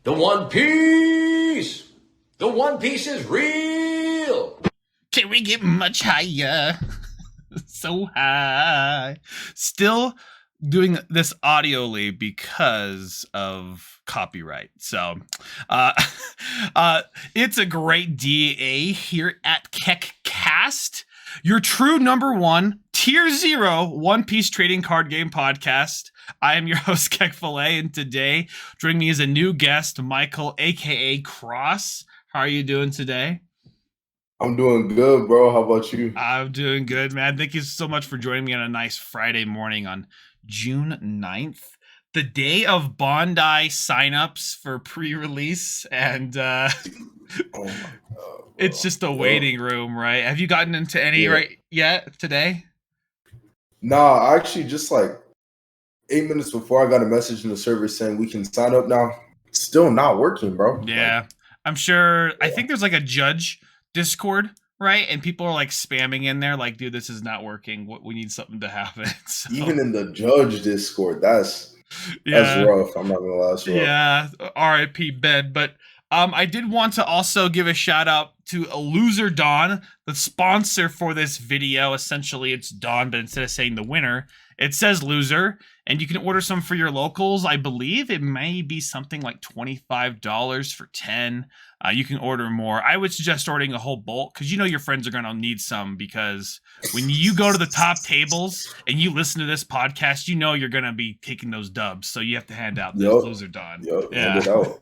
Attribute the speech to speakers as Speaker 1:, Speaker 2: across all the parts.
Speaker 1: The One Piece! The One Piece is real!
Speaker 2: Can we get much higher? So high. Still doing this audioly because of copyright. So uh, it's a great DA here at KEKCast, your true number one, tier 0 One Piece trading card game podcast. I am your host, KEKFILA, and today joining me is a new guest, Michael, aka Cross. How are you doing today?
Speaker 3: I'm doing good, bro. How about you?
Speaker 2: I'm doing good, man. Thank you so much for joining me on a nice Friday morning on June 9th, the day of Bondi signups for pre-release, and
Speaker 3: Oh my God,
Speaker 2: it's just a waiting room, right? Have you gotten into any right yet today?
Speaker 3: Nah, I actually just like 8 minutes before I got a message in the server saying we can sign up now. Still not working, bro.
Speaker 2: Yeah, I'm sure. I think there's like a judge Discord, right? And people are like spamming in there, like, dude, this is not working. We need something to happen. So,
Speaker 3: even in the judge Discord, that's rough. I'm not gonna lie, that's rough.
Speaker 2: Yeah, R.I.P. Ben. But I did want to also give a shout out to Loser Dawn, the sponsor for this video. Essentially, it's Dawn, but instead of saying the winner, it says loser, and you can order some for your locals. I believe it may be something like $25 for 10. You can order more. I would suggest ordering a whole bulk because you know your friends are going to need some, because when you go to the top tables and you listen to this podcast, you know you're going to be taking those dubs. So you have to hand out those Loser Dawn.
Speaker 3: Hand it out.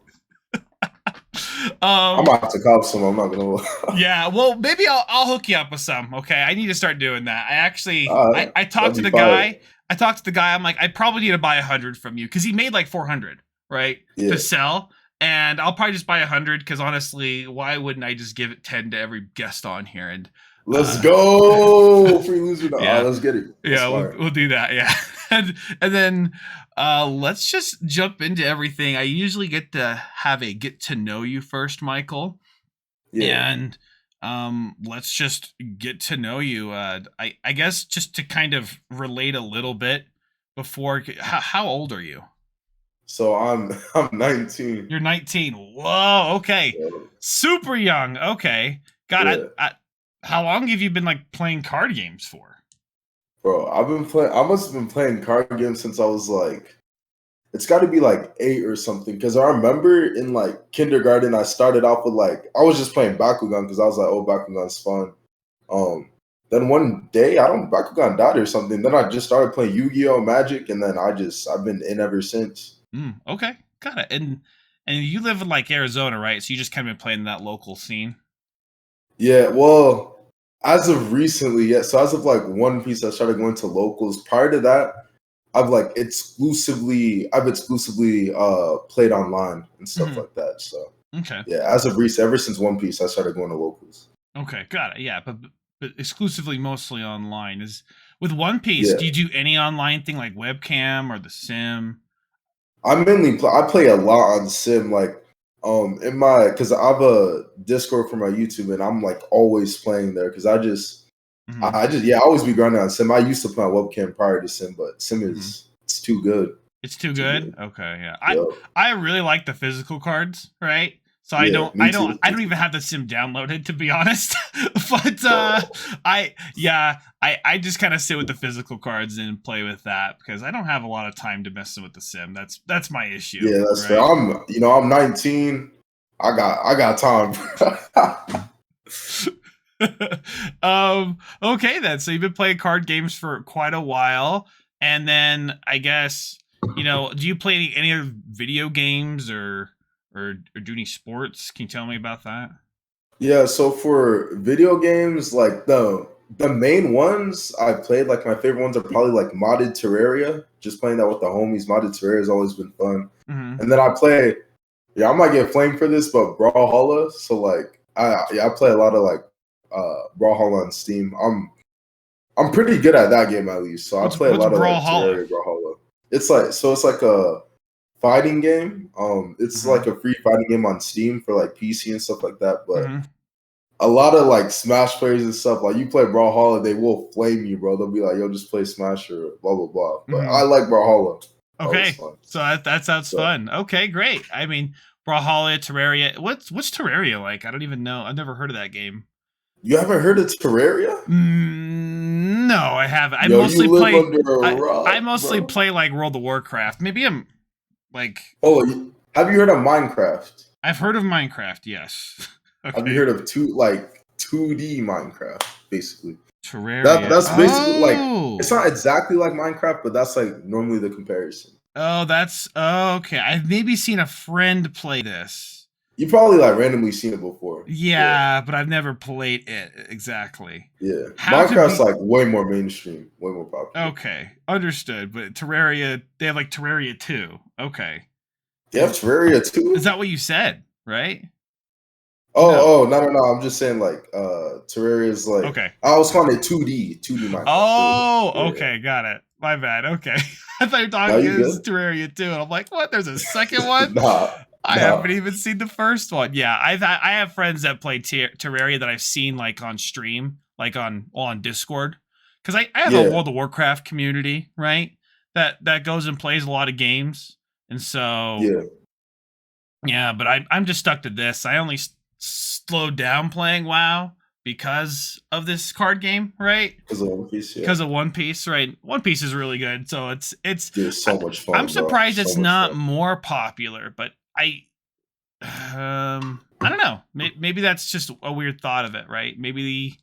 Speaker 3: I'm about to cop some. I'm not gonna.
Speaker 2: Yeah, well, maybe I'll hook you up with some. Okay, I need to start doing that. I actually, I talked to the guy. I talked to the guy. I'm like, I probably need to buy 100 from you because he made like 400, right, to sell. And I'll probably just buy 100 because honestly, why wouldn't I just give it 10 to every guest on here? And
Speaker 3: let's go, free loser. Yeah, let's get it.
Speaker 2: Yeah, we'll do that. Yeah, and then let's just jump into everything. I usually get to have a get to know you first, Michael. Yeah, and let's just get to know you. I guess just to kind of relate a little bit before. How old are you?
Speaker 3: So I'm 19.
Speaker 2: You're 19. Whoa. Okay. Yeah. Super young. Okay. God, yeah. How long have you been like playing card games for?
Speaker 3: Bro, I must have been playing card games since I was like, it's got to be like 8 or something. Because I remember in like kindergarten, I started off with like, I was just playing Bakugan because I was like, oh, Bakugan's fun. Then one day, Bakugan died or something. Then I just started playing Yu-Gi-Oh! Magic, and then I've been in ever since.
Speaker 2: Okay, got it. And you live in like Arizona, right? So you just kind of been playing that local scene.
Speaker 3: Yeah, well, as of recently, yeah. So as of like One Piece, I started going to locals. Prior to that, I've exclusively played online and stuff like that. So
Speaker 2: okay,
Speaker 3: yeah. As of recent, ever since One Piece, I started going to locals.
Speaker 2: Okay, got it. Yeah, but exclusively, mostly online. Is with One Piece. Yeah. Do you do any online thing like webcam or the sim?
Speaker 3: I play a lot on sim, like because I have a Discord for my YouTube, and I'm like always playing there because I always be grinding on sim. I used to play on webcam prior to sim, but sim is it's too good.
Speaker 2: It's too good. Okay, yeah. I really like the physical cards, right? So I don't even have the sim downloaded, to be honest. But I just kind of sit with the physical cards and play with that because I don't have a lot of time to mess with the sim. That's my issue.
Speaker 3: Yeah, that's fair. I'm 19. I got time.
Speaker 2: Okay then. So you've been playing card games for quite a while, and then I guess do you play any other video games or do any sports? Can you tell me about that?
Speaker 3: Yeah, so for video games, like the main ones I've played, like my favorite ones are probably like modded Terraria. Just playing that with the homies. Modded Terraria has always been fun. And then I might get flamed for this, but Brawlhalla. So like I play a lot of like Brawlhalla on Steam. I'm pretty good at that game at least. So I play a lot of like Terraria, Brawlhalla. It's like a fighting game. It's like a free fighting game on Steam for like PC and stuff like that. But a lot of like Smash players and stuff, like you play Brawlhalla, they will flame you, bro. They'll be like, yo, just play Smash or blah blah blah. But I like Brawlhalla. Always
Speaker 2: Okay,
Speaker 3: fun.
Speaker 2: so that sounds fun. Okay, great. I mean, Brawlhalla, Terraria. What's Terraria like? I don't even know. I've never heard of that game.
Speaker 3: You haven't heard of Terraria?
Speaker 2: No, I haven't. I
Speaker 3: Yo,
Speaker 2: mostly
Speaker 3: you live
Speaker 2: play.
Speaker 3: under a rock,
Speaker 2: I mostly
Speaker 3: bro.
Speaker 2: play like World of Warcraft. Maybe I'm like.
Speaker 3: Oh, have you heard of Minecraft?
Speaker 2: I've heard of Minecraft. Yes. Okay.
Speaker 3: Have you heard of 2D Minecraft? Basically,
Speaker 2: Terraria.
Speaker 3: that's basically like
Speaker 2: Oh.
Speaker 3: it's not exactly like Minecraft, but that's like normally the comparison.
Speaker 2: Oh, that's okay. I've maybe seen a friend play this.
Speaker 3: You probably like randomly seen it before.
Speaker 2: Yeah, but I've never played it exactly.
Speaker 3: Yeah,
Speaker 2: How
Speaker 3: Minecraft's like way more mainstream, way more popular.
Speaker 2: Okay, understood. But Terraria, they have like Terraria 2. Okay.
Speaker 3: They have Terraria 2?
Speaker 2: Is that what you said, right?
Speaker 3: No, I'm just saying like Terraria is like
Speaker 2: okay.
Speaker 3: I was calling it 2D Minecraft.
Speaker 2: Oh, okay, got it. My bad. Okay. I thought you were talking
Speaker 3: good?
Speaker 2: Terraria 2, and I'm like, what? There's a second one? I
Speaker 3: Nah.
Speaker 2: haven't even seen the first one. Yeah, I have friends that play Terraria that I've seen like on stream, like on Discord, because I have a World of Warcraft community, right? That goes and plays a lot of games, and so yeah. But I'm just stuck to this. I only slowed down playing WoW because of this card game, right?
Speaker 3: Because of One Piece,
Speaker 2: Because of One Piece, right? One Piece is really good, so it's
Speaker 3: Dude, so much fun.
Speaker 2: I'm surprised it's not more popular, but I don't know. Maybe that's just a weird thought of it, right? Maybe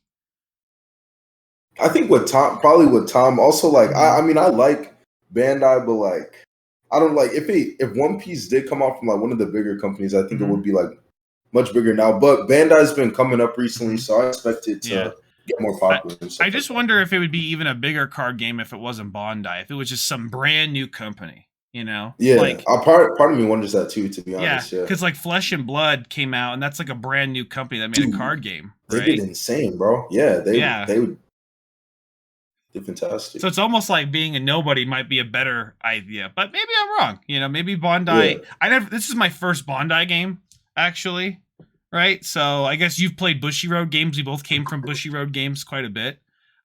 Speaker 3: I think with Tom. Also, like I mean, I like Bandai, but like I don't like if One Piece did come out from like one of the bigger companies, I think it would be like much bigger now. But Bandai's been coming up recently, so I expect it to get more popular.
Speaker 2: I just wonder if it would be even a bigger card game if it wasn't Bandai, if it was just some brand new company. You know,
Speaker 3: like part of me wonders that too. To be honest,
Speaker 2: because like Flesh and Blood came out, and that's like a brand new company that made a card game. Right?
Speaker 3: They did insane, bro. Yeah, they did fantastic.
Speaker 2: So it's almost like being a nobody might be a better idea, but maybe I'm wrong. You know, maybe Bandai. This is my first Bandai game, actually. Right, so I guess you've played Bushiroad games. We both came from Bushiroad games quite a bit.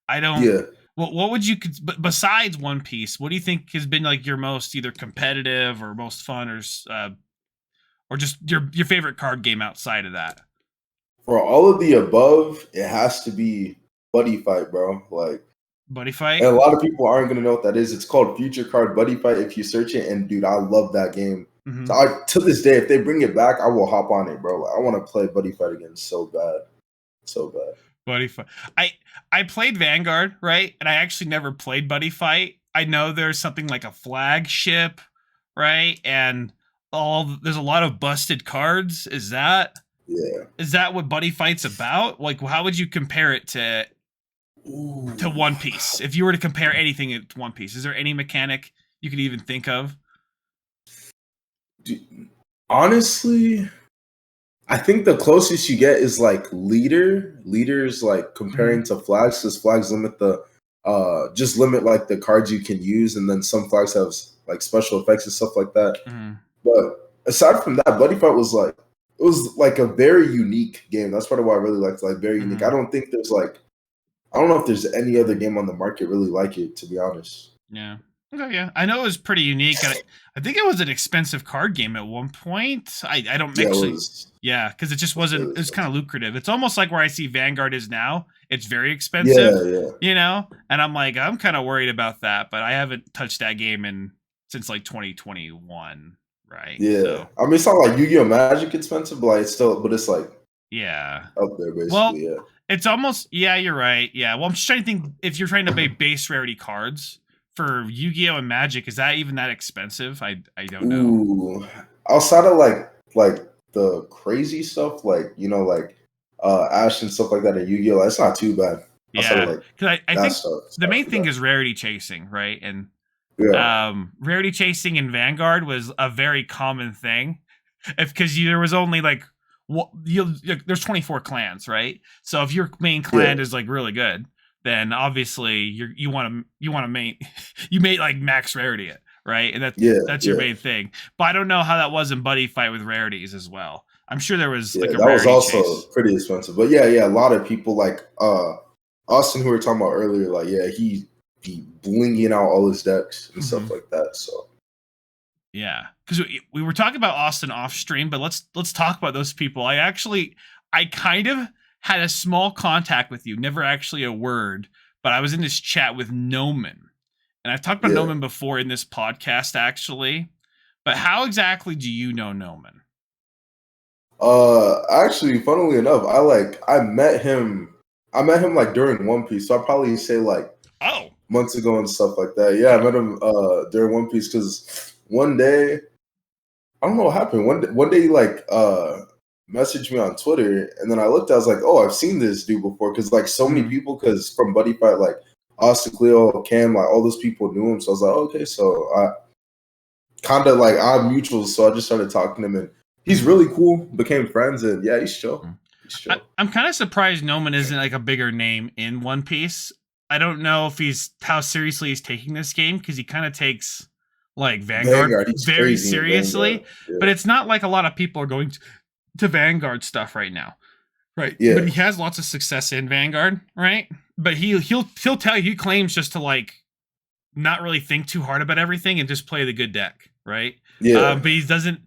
Speaker 2: I don't. Yeah. What would you besides One Piece? What do you think has been like your most either competitive or most fun or just your favorite card game outside of that?
Speaker 3: For all of the above, it has to be Buddy Fight, bro. Like
Speaker 2: Buddy Fight.
Speaker 3: And a lot of people aren't gonna know what that is. It's called FutureCardBuddyFight if you search it. And dude, I love that game. Mm-hmm. So to this day, if they bring it back, I will hop on it, bro. Like, I want to play Buddy Fight again so bad. Buddy
Speaker 2: Fight. I played Vanguard, right? And I actually never played Buddy Fight. I know there's something like a flagship, right? And there's a lot of busted cards. Is that what Buddy Fight's about? Like, how would you compare it to One Piece? If you were to compare anything to One Piece, is there any mechanic you could even think of?
Speaker 3: Dude, honestly, I think the closest you get is like leaders like comparing to flags, because flags limit just limit like the cards you can use, and then some flags have like special effects and stuff like that. But aside from that, Buddy Fight was like a very unique game. That's part of why I really liked it, like very unique. I don't know if there's any other game on the market really like it, to be honest.
Speaker 2: Yeah. Okay, yeah. I know it was pretty unique. I think it was an expensive card game at one point. I don't actually. Yeah, because it just wasn't. It was kind of lucrative. It's almost like where I see Vanguard is now. It's very expensive. Yeah. You know, and I'm kind of worried about that. But I haven't touched that game since like 2021, right?
Speaker 3: Yeah.
Speaker 2: So,
Speaker 3: I mean, it's not like Yu-Gi-Oh! Magic expensive, but like it's like up there basically.
Speaker 2: Well, it's almost you're right. Yeah. Well, I'm just trying to think if you're trying to buy base rarity cards. For Yu-Gi-Oh! And Magic, is that even that expensive? I don't know.
Speaker 3: Ooh. Outside of like the crazy stuff, like Ash and stuff like that in Yu-Gi-Oh! It's not too bad.
Speaker 2: Yeah, because I think the main thing is rarity chasing, right? And rarity chasing in Vanguard was a very common thing, because there was only there's 24 clans, right? So if your main clan is like really good, then obviously you want to mate like max rarity it, right? And that's your main thing. But I don't know how that was in Buddy Fight with rarities as well. I'm sure there was like a
Speaker 3: that was also
Speaker 2: chase.
Speaker 3: Pretty expensive. But a lot of people like Austin, who we were talking about earlier, like he blinging out all his decks and stuff like that. So
Speaker 2: Yeah, because we were talking about Austin off stream, but let's talk about those people. I kind of had a small contact with you, never actually a word, but I was in this chat with Noman, and I've talked about Noman before in this podcast actually. But how exactly do you know Noman?
Speaker 3: Actually, funnily enough, I met him like during One Piece, so I'll probably say like months ago and stuff like that. Yeah, I met him during One Piece because one day, I don't know what happened. One day he like messaged me on Twitter, and then I looked, I was like, oh, I've seen this dude before, because like so many people, because from Buddy Fight, like Austin, Cleo, Cam, like all those people knew him. So I was like, okay, so I kind of like our mutuals, so I just started talking to him, and he's really cool, became friends, and yeah, he's chill.
Speaker 2: I'm kind of surprised Noman isn't like a bigger name in One Piece. I don't know if how seriously he's taking this game, because he kind of takes like Vanguard very seriously, Vanguard. Yeah. But it's not like a lot of people are going to Vanguard stuff right now, right? Yeah. But he has lots of success in Vanguard, right? But he'll tell you, he claims just to like not really think too hard about everything and just play the good deck, right? Yeah. But he doesn't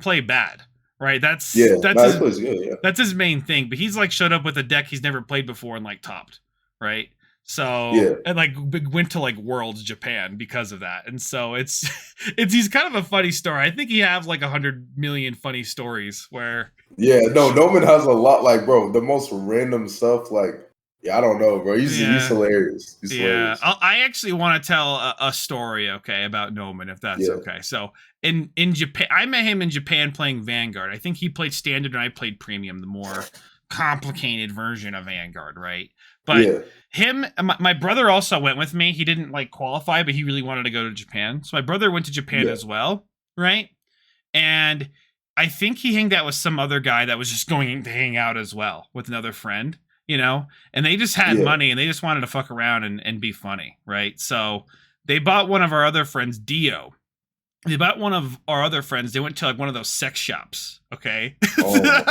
Speaker 2: play bad, right? That's his main thing. But he's like showed up with a deck he's never played before and like topped, right? So and like went to like Worlds Japan because of that, and so he's kind of a funny story. I think he has like 100 million funny stories where
Speaker 3: Noman has a lot, like, bro, the most random stuff, like, I don't know, bro. He's hilarious. He's hilarious.
Speaker 2: I actually want to tell a story, okay, about Noman, if that's okay. So in Japan, I met him in Japan playing Vanguard. I think he played Standard and I played Premium, the more complicated version of Vanguard, right? But my brother also went with me. He didn't like qualify, but he really wanted to go to Japan. So my brother went to Japan as well, right? And I think he hanged out with some other guy that was just going to hang out as well with another friend, you know? And they just had money and they just wanted to fuck around and be funny, right? So they bought one of our other friends, Dio. They bought one of our other friends. They went to like one of those sex shops, okay? Oh my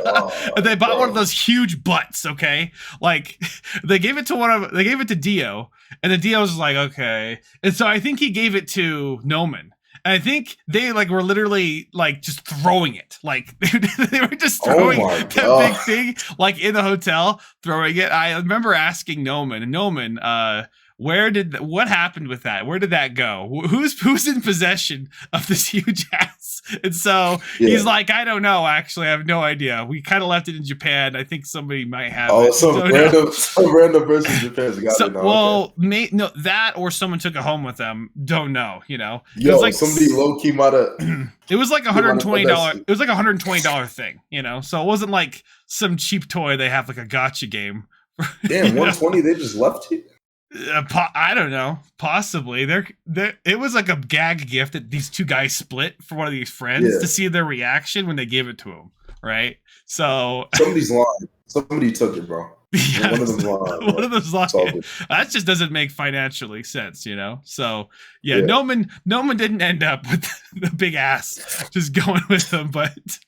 Speaker 2: God, and they bought one of those huge butts, okay? Like they gave it to Dio, and the Dio was like, okay. And so I think he gave it to Noman. And I think they like were literally like just throwing it. Like they were just throwing that big thing like in the hotel, throwing it. I remember asking Noman, and Noman, what happened with that? Where did that go? Who's in possession of this huge ass? And so he's like, I don't know. Actually, I have no idea. We kind of left it in Japan. I think somebody might have it.
Speaker 3: Some random person in Japan got it.
Speaker 2: Well, no, that or someone took it home with them. Don't know. You know,
Speaker 3: it was like somebody low key might have.
Speaker 2: It was like $120. It was like $120 thing. You know, so it wasn't like some cheap toy. They have like a gotcha game.
Speaker 3: Damn, 120. They just left you.
Speaker 2: I don't know. Possibly. It was like a gag gift that these two guys split for one of these friends to see their reaction when they gave it to him. Right. So
Speaker 3: somebody's lying. Somebody took it, bro. Yeah, one of them lying.
Speaker 2: One of them's lying. That just doesn't make financially sense, you know. So Noman didn't end up with the big ass just going with him, but it's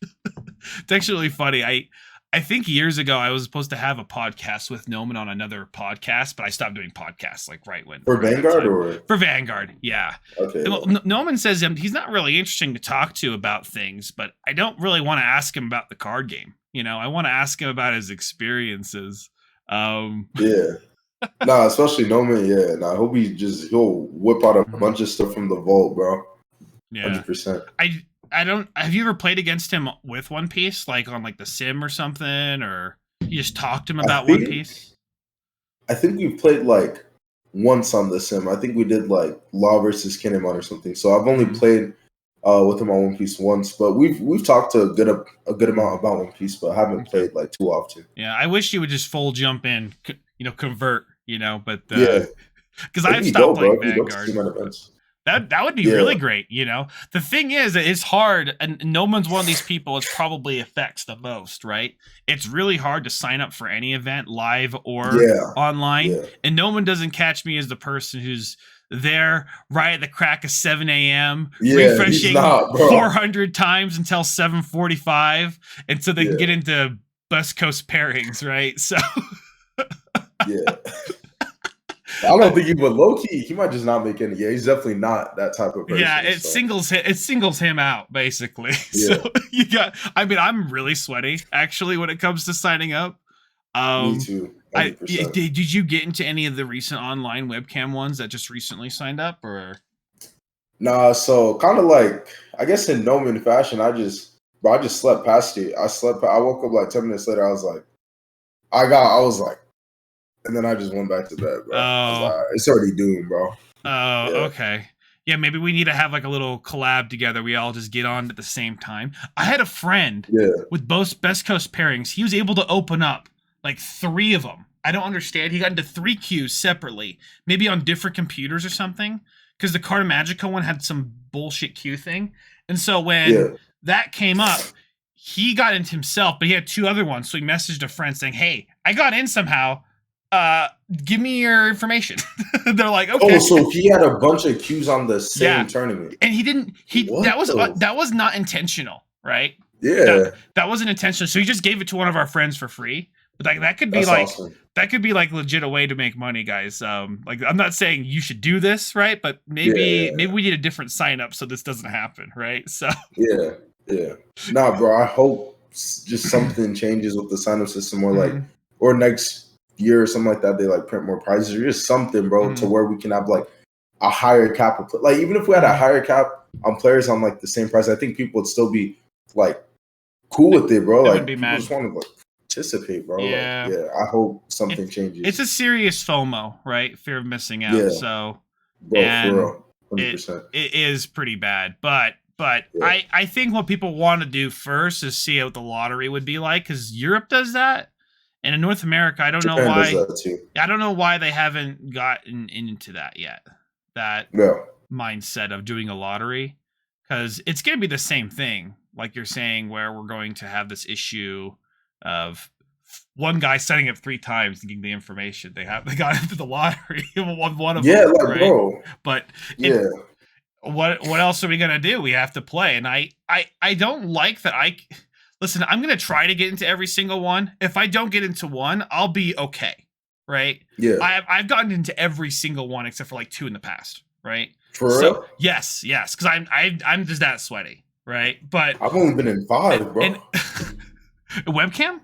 Speaker 2: actually really funny. I think years ago I was supposed to have a podcast with Noman on another podcast, but I stopped doing podcasts like right when
Speaker 3: for Vanguard
Speaker 2: for Vanguard. Yeah. Okay. Well, Noman says he's not really interesting to talk to about things, but I don't really want to ask him about the card game. You know, I want to ask him about his experiences.
Speaker 3: Especially Noman. Yeah. I hope he'll whip out a bunch of stuff from the vault, bro.
Speaker 2: Yeah.
Speaker 3: 100%.
Speaker 2: I don't. Have you ever played against him with One Piece, like on like the Sim or something, or you just talked to him about One Piece?
Speaker 3: I think we played like once on the Sim. I think we did like Law versus Kinemon or something. So I've only played with him on One Piece once, but we've talked to a good amount about One Piece, but haven't played like too often.
Speaker 2: Yeah, I wish you would just full jump in, convert, but because I've stopped playing Vanguard. That would be really great, The thing is, it's hard, and Noman's one of these people it probably affects the most, right? It's really hard to sign up for any event, live or online, and Noman doesn't catch me as the person who's there right at the crack of 7 a.m., refreshing 400 times until 7:45, and so they can get into West Coast pairings, right? So,
Speaker 3: I don't think he would. Low key, he might just not make any. Yeah, he's definitely not that type of person.
Speaker 2: Yeah, it singles him out basically.
Speaker 3: Yeah.
Speaker 2: So you got. I mean, I'm really sweaty actually when it comes to signing up.
Speaker 3: Me too. 100%.
Speaker 2: Did you get into any of the recent online webcam ones that just recently signed up, or?
Speaker 3: Nah, so kind of like I guess in Noman fashion, I just slept past it. I woke up like 10 minutes later. I was like, and then I just went back to bed, bro. I was like, it's already doomed, bro.
Speaker 2: Oh, okay. Yeah, maybe we need to have like a little collab together. We all just get on at the same time. I had a friend with both Best Coast pairings. He was able to open up like 3 of them. I don't understand. He got into 3 queues separately, maybe on different computers or something, because the Carta Magica one had some bullshit queue thing. And so when that came up, he got into himself, but he had 2 other ones. So he messaged a friend saying, "Hey, I got in somehow. Give me your information." They're like, "Okay."
Speaker 3: Oh, so he had a bunch of queues on the same tournament,
Speaker 2: and he didn't. That was not intentional, right?
Speaker 3: Yeah,
Speaker 2: that wasn't intentional. So he just gave it to one of our friends for free. But that could be awesome. That could be like legit a way to make money, guys. Like I'm not saying you should do this, right? But maybe we need a different sign up so this doesn't happen, right? So
Speaker 3: yeah. Nah, bro. I hope just something changes with the sign up system, or like, or next year or something like that. They like print more prizes or just something, bro, to where we can have like a higher cap of like even if we had a higher cap on players on like the same price, I think people would still be like cool with it, bro. Like people just want to like participate, bro.
Speaker 2: Yeah.
Speaker 3: Like, I hope something changes.
Speaker 2: It's a serious FOMO, right? Fear of missing out.
Speaker 3: Yeah.
Speaker 2: So
Speaker 3: bro, for real. 100%.
Speaker 2: It is pretty bad. But I think what people want to do first is see what the lottery would be like, because Europe does that. And in North America, I don't know why. I don't know why they haven't gotten into that yet. That mindset of doing a lottery, because it's going to be the same thing, like you're saying, where we're going to have this issue of one guy setting up 3 times thinking the information they got into the lottery. one of them,
Speaker 3: like,
Speaker 2: right?
Speaker 3: bro.
Speaker 2: But what else are we gonna do? We have to play, and I don't like that. Listen, I'm gonna try to get into every single one. If I don't get into one, I'll be okay, right?
Speaker 3: Yeah,
Speaker 2: I've gotten into every single one except for like 2 in the past, right?
Speaker 3: For real?
Speaker 2: Yes, because I'm just that sweaty, right? But
Speaker 3: I've only been in 5, bro.
Speaker 2: Webcam?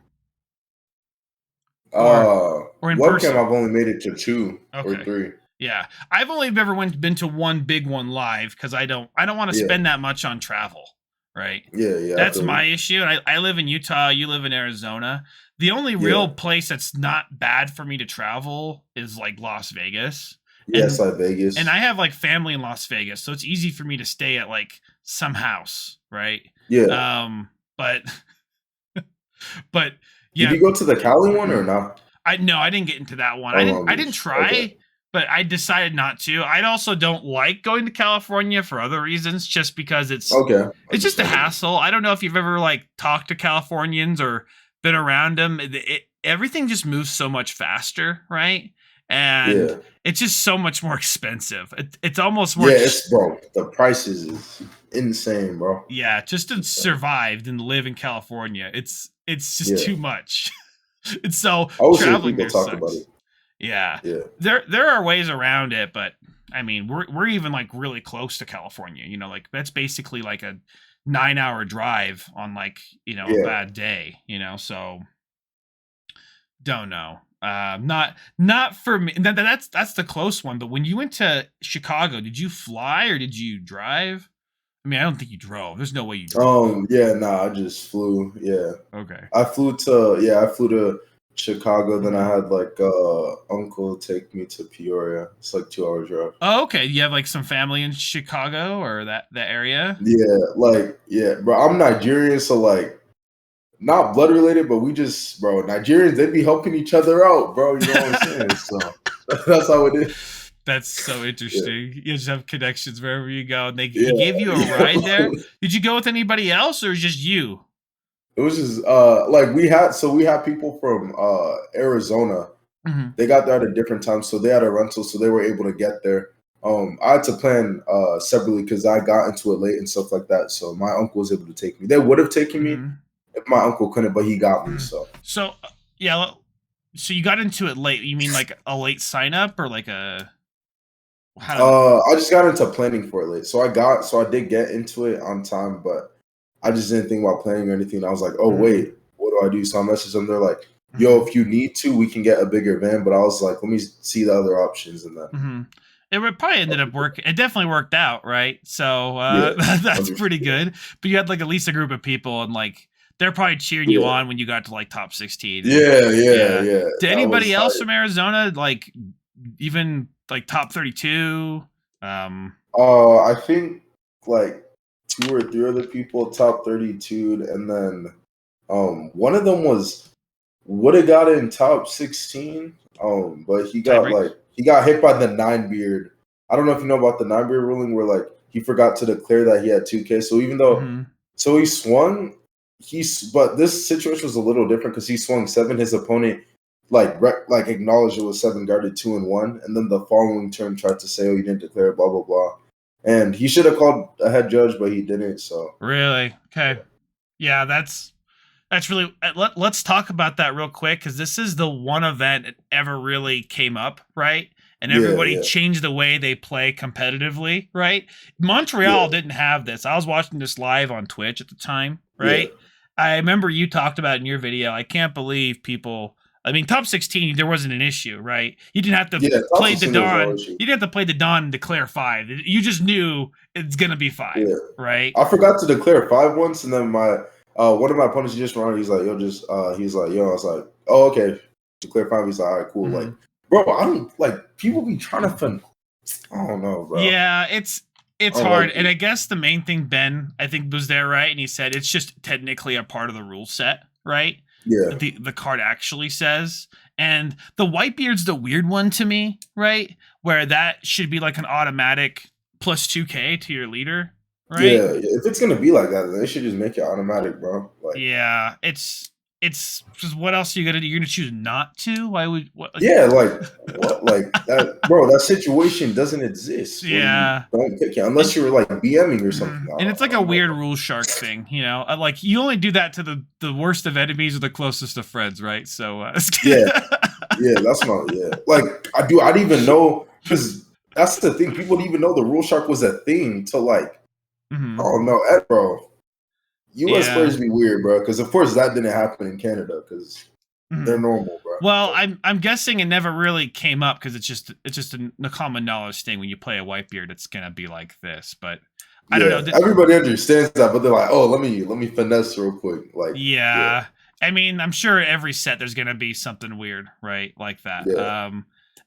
Speaker 3: Or in webcam,
Speaker 2: person?
Speaker 3: I've only made it to 2 or 3.
Speaker 2: Yeah, I've only ever been to one big one live because I don't want to spend that much on travel, right?
Speaker 3: Yeah.
Speaker 2: That's my issue. And I live in Utah. You live in Arizona. The only real place that's not bad for me to travel is like Las Vegas.
Speaker 3: Yes, like Vegas.
Speaker 2: And I have like family in Las Vegas, so it's easy for me to stay at like some house, right?
Speaker 3: Yeah.
Speaker 2: But yeah.
Speaker 3: Did you go to the Cali one or not?
Speaker 2: I didn't get into that one. I didn't try, but I decided not to. I also don't like going to California for other reasons, just because it's just a hassle. I don't know if you've ever like talked to Californians or been around them. Everything just moves so much faster, right? And it's just so much more expensive. It's almost more.
Speaker 3: Yeah, bro. The prices is insane, bro.
Speaker 2: Yeah, just to survive and live in California, it's just too much. It's so traveling there sucks. About it. Yeah. There are ways around it, but I mean, we're even like really close to California. You know, like that's basically like a 9-hour drive on like a bad day. You know, so don't know. Not for me. That's the close one. But when you went to Chicago, did you fly or did you drive? I mean, I don't think you drove. There's no way you drove.
Speaker 3: I just flew. Yeah.
Speaker 2: Okay.
Speaker 3: I flew to Chicago. Then I had like uncle take me to Peoria. It's like 2-hour drive.
Speaker 2: Oh, okay. You have like some family in Chicago or that area?
Speaker 3: Yeah, bro. I'm Nigerian, so like not blood related, but we just, bro, Nigerians, they be helping each other out, bro. You know what I'm saying? So that's how it is.
Speaker 2: That's so interesting. You just have connections wherever you go. And he gave you a ride there. Did you go with anybody else or just you?
Speaker 3: It was just like we had people from Arizona. Mm-hmm. They got there at a different time, so they had a rental, so they were able to get there. I had to plan separately because I got into it late and stuff like that. So my uncle was able to take me. They would have taken me if my uncle couldn't, but he got me. So
Speaker 2: So you got into it late. You mean like a late sign up or like a?
Speaker 3: I just got into planning for it late. So I did get into it on time, but I just didn't think about planning or anything. I was like, oh wait, what do I do? So I messaged them. They're like, yo, if you need to, we can get a bigger van. But I was like, let me see the other options and then.
Speaker 2: It probably ended up working. It definitely worked out, right? So that's pretty good. But you had like at least a group of people, and like they're probably cheering you on when you got to like top 16.
Speaker 3: Yeah.
Speaker 2: Did anybody else from Arizona like even like top 32?
Speaker 3: I think like 2 or 3 other people top 32, and then one of them would have got in top 16. But he got hit by the 9-beard. I don't know if you know about the 9-beard ruling where like he forgot to declare that he had 2K. So even though so he swung, but this situation was a little different because he swung 7. His opponent like acknowledged it was 7, guarded 2 and 1, and then the following turn tried to say, oh, you didn't declare it, blah blah blah. And he should have called a head judge, but he didn't. So
Speaker 2: really, okay, yeah, that's really. Let's talk about that real quick because this is the one event that ever really came up, right? And everybody changed the way they play competitively, right? Montreal didn't have this. I was watching this live on Twitch at the time, right? I remember you talked about in your video. I can't believe people. I mean, top 16, there wasn't an issue, right? You didn't have to play the Dawn. You didn't have to play the Dawn and declare 5. You just knew it's gonna be 5, right?
Speaker 3: I forgot to declare 5 once, and then my one of my opponents just ran. He's like, yo, he's like, yo. I was like, oh, okay, declare 5. He's like, all right, cool. Like, bro, I don't like people be trying to I don't know, bro.
Speaker 2: Yeah, it's hard, and I guess the main thing Ben I think was there, right? And he said it's just technically a part of the rule set, right?
Speaker 3: Yeah,
Speaker 2: the card actually says. And the Whitebeard's the weird one to me, right? Where that should be like an automatic plus 2K to your leader, right?
Speaker 3: Yeah, if it's gonna be like that, then they should just make it automatic, bro. Like,
Speaker 2: yeah, it's just what else are you gonna do? You're gonna choose not to? Why would what? Like,
Speaker 3: what? Like that, bro. That situation doesn't exist.
Speaker 2: Yeah,
Speaker 3: don't pick it unless you're like BMing or something.
Speaker 2: And it's like a weird rule shark thing, you know. Like you only do that to the worst of enemies or the closest of friends, right? So
Speaker 3: that's not Like I didn't even know because that's the thing. People didn't even know the rule shark was a thing till like oh no, bro. U.S. players be weird, bro. Because of course that didn't happen in Canada because they're normal, bro.
Speaker 2: Well, I'm guessing it never really came up because it's just a common knowledge thing. When you play a Whitebeard, it's gonna be like this. But I don't know.
Speaker 3: Everybody understands that, but they're like, oh, let me finesse real quick. Like,
Speaker 2: yeah. I mean, I'm sure every set there's gonna be something weird, right? Like that.
Speaker 3: Yeah.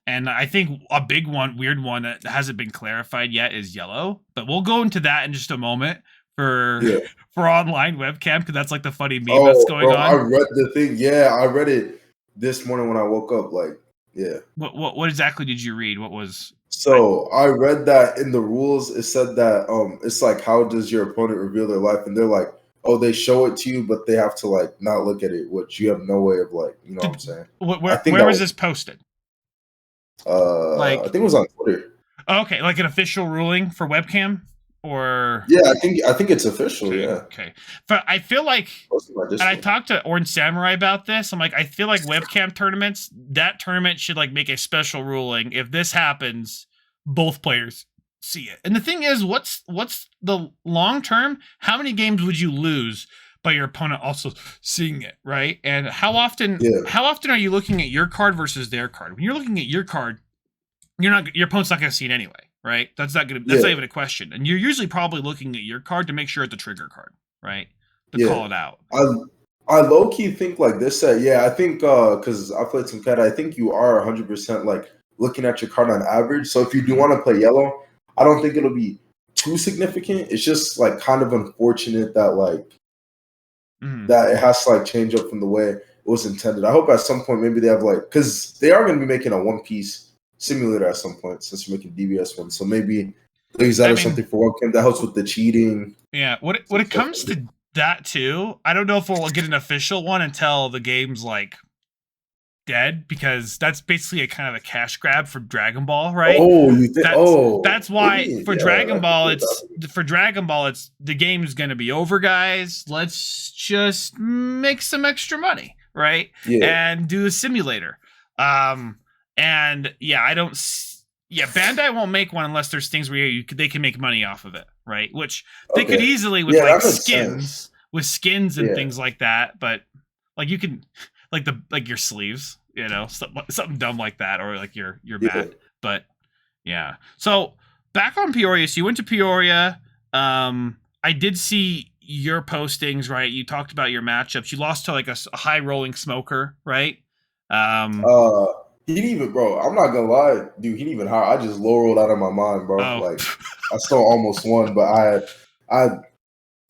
Speaker 2: And I think a big one, weird one that hasn't been clarified yet is yellow. But we'll go into that in just a moment. For online webcam, because that's like the funny meme that's going on.
Speaker 3: I read the thing. Yeah, I read it this morning when I woke up. Like, yeah.
Speaker 2: What exactly did you read? What was?
Speaker 3: So I read that in the rules it said that it's like how does your opponent reveal their life, and they're like, oh, they show it to you, but they have to like not look at it, which you have no way of like, you know what I'm saying?
Speaker 2: Where was this posted?
Speaker 3: I think it was on Twitter.
Speaker 2: Okay, like an official ruling for webcam. Or
Speaker 3: I think it's official.
Speaker 2: Okay. But I feel like, and I talked to Orange Samurai about this. I'm like, I feel like webcam tournaments, that tournament should like make a special ruling. If this happens, both players see it. And the thing is, what's the long term? How many games would you lose by your opponent also seeing it, right? And how often are you looking at your card versus their card? When you're looking at your card, your opponent's not going to see it anyway. Right, that's not even a question, and you're usually probably looking at your card to make sure it's a trigger card, right? To call it out.
Speaker 3: I low key think like this set. I think because I played some cat, I think you are 100% like looking at your card on average. So if you do want to play yellow, I don't think it'll be too significant. It's just like kind of unfortunate that like that it has to like change up from the way it was intended. I hope at some point maybe they have like because they are going to be making a One Piece simulator at some point since you're making DBS one, so maybe they use that or something for webcam that helps with the cheating.
Speaker 2: Yeah, when it comes to that too, I don't know if we'll get an official one until the game's like dead, because that's basically a kind of a cash grab for Dragon Ball, right?
Speaker 3: Oh, you think?
Speaker 2: That's why for Dragon Ball, it's the game's gonna be over, guys. Let's just make some extra money. right?
Speaker 3: Yeah.
Speaker 2: And do a simulator. And yeah, Bandai won't make one unless there's things where they can make money off of it, right? Which they could easily with like skins, and things like that. But like you can, like your sleeves, you know, something dumb like that, or like your mat. But yeah. So back on Peoria. So you went to Peoria. I did see your postings, right? You talked about your matchups. You lost to like a high rolling smoker, right?
Speaker 3: He didn't even, bro. I'm not gonna lie, dude. He didn't even hire. I just low rolled out of my mind, bro.
Speaker 2: Oh.
Speaker 3: Like I still almost won, but I had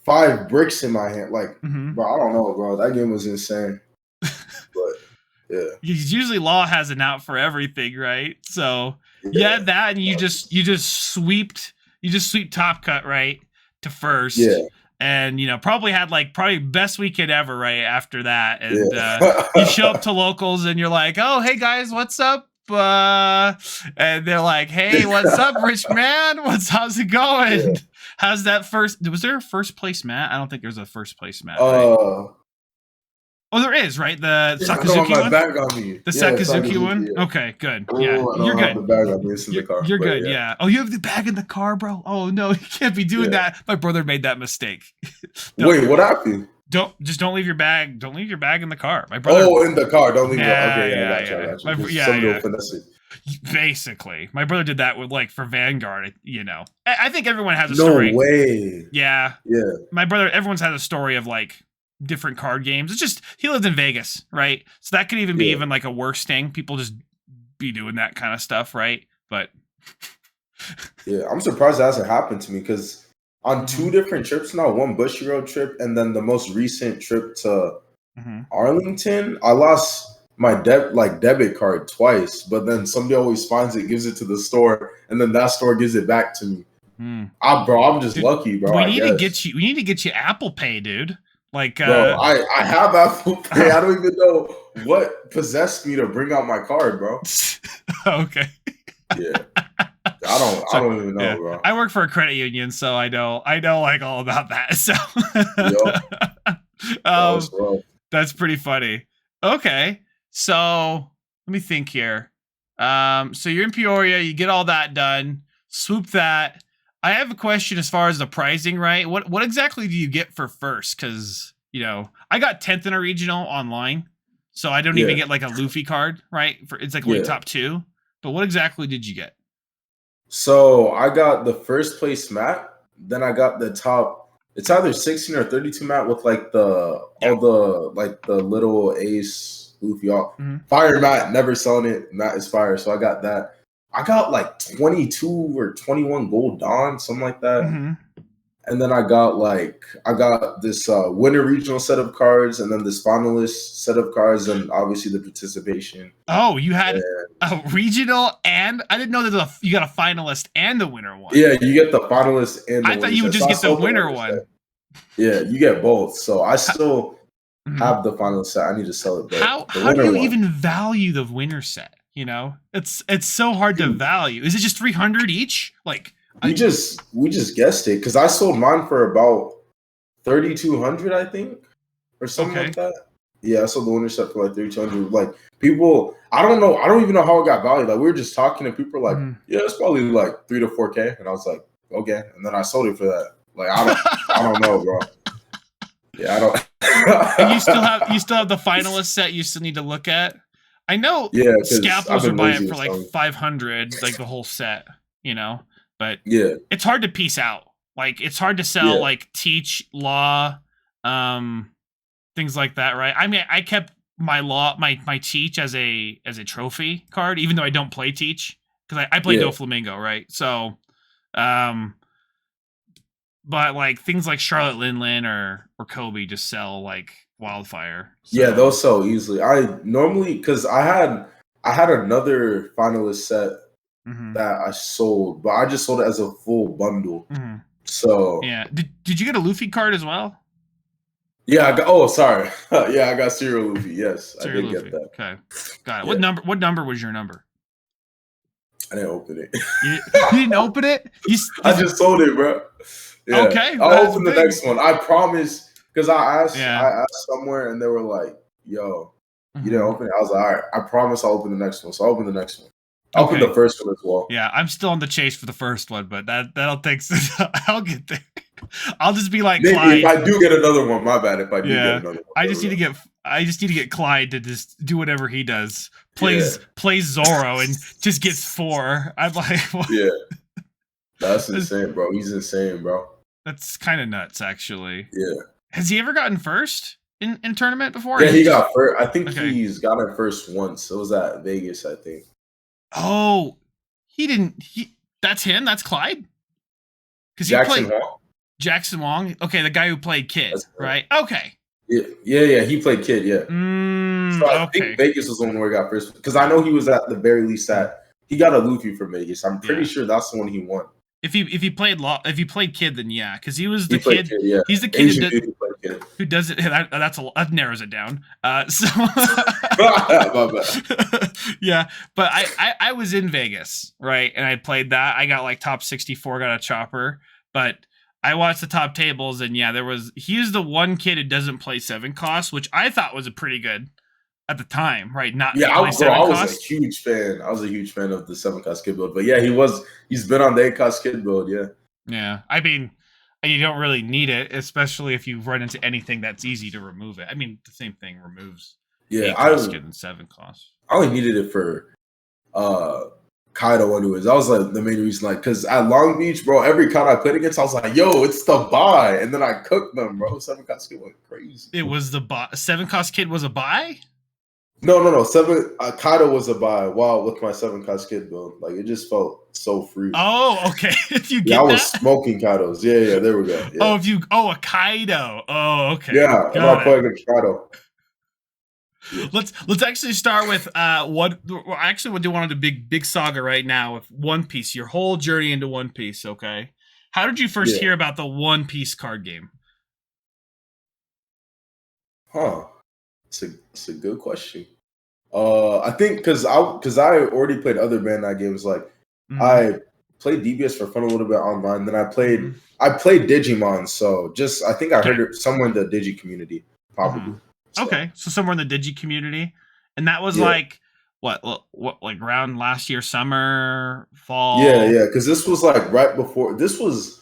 Speaker 3: 5 bricks in my hand. Like, bro, I don't know, bro. That game was insane. But yeah,
Speaker 2: usually Law has an out for everything, right? So yeah, that and you just sweep Top Cut right to first. Yeah. And, you know, probably had best weekend ever right after that. And you show up to locals and you're like, oh, hey, guys, what's up? And they're like, hey, what's up, rich man? How's it going? Yeah. How's that was there a first place mat? I don't think there's a first place mat. Right? Oh, there is, right? The Sakazuki one?
Speaker 3: Bag on me.
Speaker 2: The Sakazuki one? Yeah. Okay, good. Yeah, you're good.
Speaker 3: The bag on me. It's in the car,
Speaker 2: you're good, yeah. Oh, you have the bag in the car, bro? Oh, no, you can't be doing that. My brother made that mistake.
Speaker 3: Wait, what happened?
Speaker 2: Don't leave your bag. Don't leave your bag in the car. My brother.
Speaker 3: Oh, in the car. Don't leave it.
Speaker 2: Okay, Basically, my brother did that with for Vanguard. You know, I think everyone has a story.
Speaker 3: No way.
Speaker 2: Yeah. My brother. Everyone's had a story of different card games. It's just he lived in Vegas, right? So that could even be like a worse thing. People just be doing that kind of stuff, right? But
Speaker 3: yeah, I'm surprised that hasn't happened to me because on 2 different trips now, one Bushy Road trip and then the most recent trip to Arlington, I lost my debit card twice, but then somebody always finds it, gives it to the store, and then that store gives it back to me. Bro, I'm just lucky, bro.
Speaker 2: We need to get you Apple Pay, dude.
Speaker 3: Bro, I have Apple Pay. I don't even know what possessed me to bring out my card, bro.
Speaker 2: Okay.
Speaker 3: Yeah. I don't even know, bro.
Speaker 2: I work for a credit union, so I know all about that. So that's pretty funny. Okay. So let me think here. So you're in Peoria, you get all that done, swoop that. I have a question as far as the pricing, right? What exactly do you get for first? Because, you know, I got 10th in a regional online, so I don't even get a Luffy card, right? It's only top 2. But what exactly did you get?
Speaker 3: So I got the first place mat, then I got the top. It's either 16 or 32 mat with all the little ace Luffy fire mat. Never selling it. Mat is fire, so I got that. I got 22 or 21 gold Dawn, something like that. And then I got this winter regional set of cards, and then this finalist set of cards, and obviously the participation.
Speaker 2: Oh, you had a regional, and I didn't know that you got a finalist and the winner one.
Speaker 3: Yeah, you get the finalist and the
Speaker 2: I thought you would just get the winner one.
Speaker 3: Yeah, you get both. So I still have the finalist set. I need to sell it. But
Speaker 2: how do you even value the winner set? You know, it's so hard to value. Is it just 300 each? We just guessed it because I sold mine for about 3,200, I think, or something like that. Yeah, I sold the winner set for 3,200. People, I don't know. I don't even know how it got valued. We were just talking and people were like, yeah, it's probably 3 to 4K. And I was like, okay. And then I sold it for that. I don't know, bro. Yeah, I don't. And you still have the finalist set you still need to look at. I know scalpels are buying it for 500, the whole set, you know, but it's hard to piece out. It's hard to sell teach law, things like that, right? I mean, I kept my law, my teach as a trophy card, even though I don't play teach because I play Doflamingo, right? So, but things like Charlotte Linlin or Kobe just sell wildfire. So.
Speaker 3: Yeah, those sell easily. I normally because I had another finalist set that I sold, but I just sold it as a full bundle. So
Speaker 2: yeah, did you get a Luffy card as well?
Speaker 3: Yeah, I got. Oh, sorry. Yeah, I got Serial Luffy. Yes,
Speaker 2: Serial
Speaker 3: I did
Speaker 2: Luffy.
Speaker 3: Get that.
Speaker 2: Okay, got it. Yeah. What number was your number?
Speaker 3: I didn't open it.
Speaker 2: You didn't open it?
Speaker 3: I just sold it, bro. Yeah.
Speaker 2: Okay,
Speaker 3: I'll open the next one. I promise. Because I asked somewhere and they were like, yo, You didn't open it. I was like, all right, I promise I'll open the next one. So I'll open the next one. I'll open the first one as well.
Speaker 2: Yeah, I'm still on the chase for the first one, but that'll take. I'll get there. I'll just be like
Speaker 3: maybe
Speaker 2: Clyde.
Speaker 3: If I do get another one, my bad. If I do get another one,
Speaker 2: I just need to get Clyde to just do whatever he does. Plays Zorro and just gets 4. I'm like, what?
Speaker 3: Yeah, that's insane, bro. He's insane, bro.
Speaker 2: That's kind of nuts, actually.
Speaker 3: Yeah.
Speaker 2: Has he ever gotten first in tournament before?
Speaker 3: Yeah, he got first. I think he's gotten first once. It was at Vegas, I think.
Speaker 2: Oh, he didn't. That's him. That's Clyde. Because
Speaker 3: Jackson Wong.
Speaker 2: Jackson Wong. Okay, the guy who played Kid, right? Okay.
Speaker 3: Yeah. He played Kid. Yeah. So I think Vegas was the one where he got first. Because I know he was at the very least he got a Luffy from Vegas. I'm pretty sure that's the one he won.
Speaker 2: If he played Kid, then yeah, because he was the kid. He's the kid who does it. That narrows it down. So yeah, but I was in Vegas, right, and I played that. I got like top 64, got a chopper, but I watched the top tables, and yeah, he's the one kid who doesn't play 7 costs, which I thought was a pretty good at the time, right?
Speaker 3: I was a huge fan. I was a huge fan of the 7 cost kid build, but yeah, he's been on the 8 cost kid build, yeah.
Speaker 2: Yeah, I mean, you don't really need it, especially if you run into anything that's easy to remove it. I mean, the same thing removes 8 cost kid and 7 costs.
Speaker 3: I only needed it for Kaido anyways. That was like the main reason, like, because at Long Beach, bro, every count I played against, I was like, yo, it's the buy, and then I cooked them, bro. 7 cost kid went crazy.
Speaker 2: It was the buy. 7 cost kid was a buy?
Speaker 3: No. 7 Kaido was a buy. Wow, with my 7 cost kid build, like it just felt so free.
Speaker 2: Oh, okay. If you get
Speaker 3: I was smoking Kaidos. Yeah, there we go. Yeah.
Speaker 2: A Kaido. Oh, okay.
Speaker 3: Yeah, I'm not playing against Kaido.
Speaker 2: Let's actually start with what we're doing on the big saga right now with One Piece. Your whole journey into One Piece. Okay, how did you first hear about the One Piece card game?
Speaker 3: It's a good question. I think because I already played other Bandai games. Like I played DBS for fun a little bit online. Then I played Digimon. So I think I heard it somewhere in the Digi community, probably. So.
Speaker 2: Okay, so somewhere in the Digi community, and that was like what like around last year, summer, fall.
Speaker 3: Yeah, because this was like right before. This was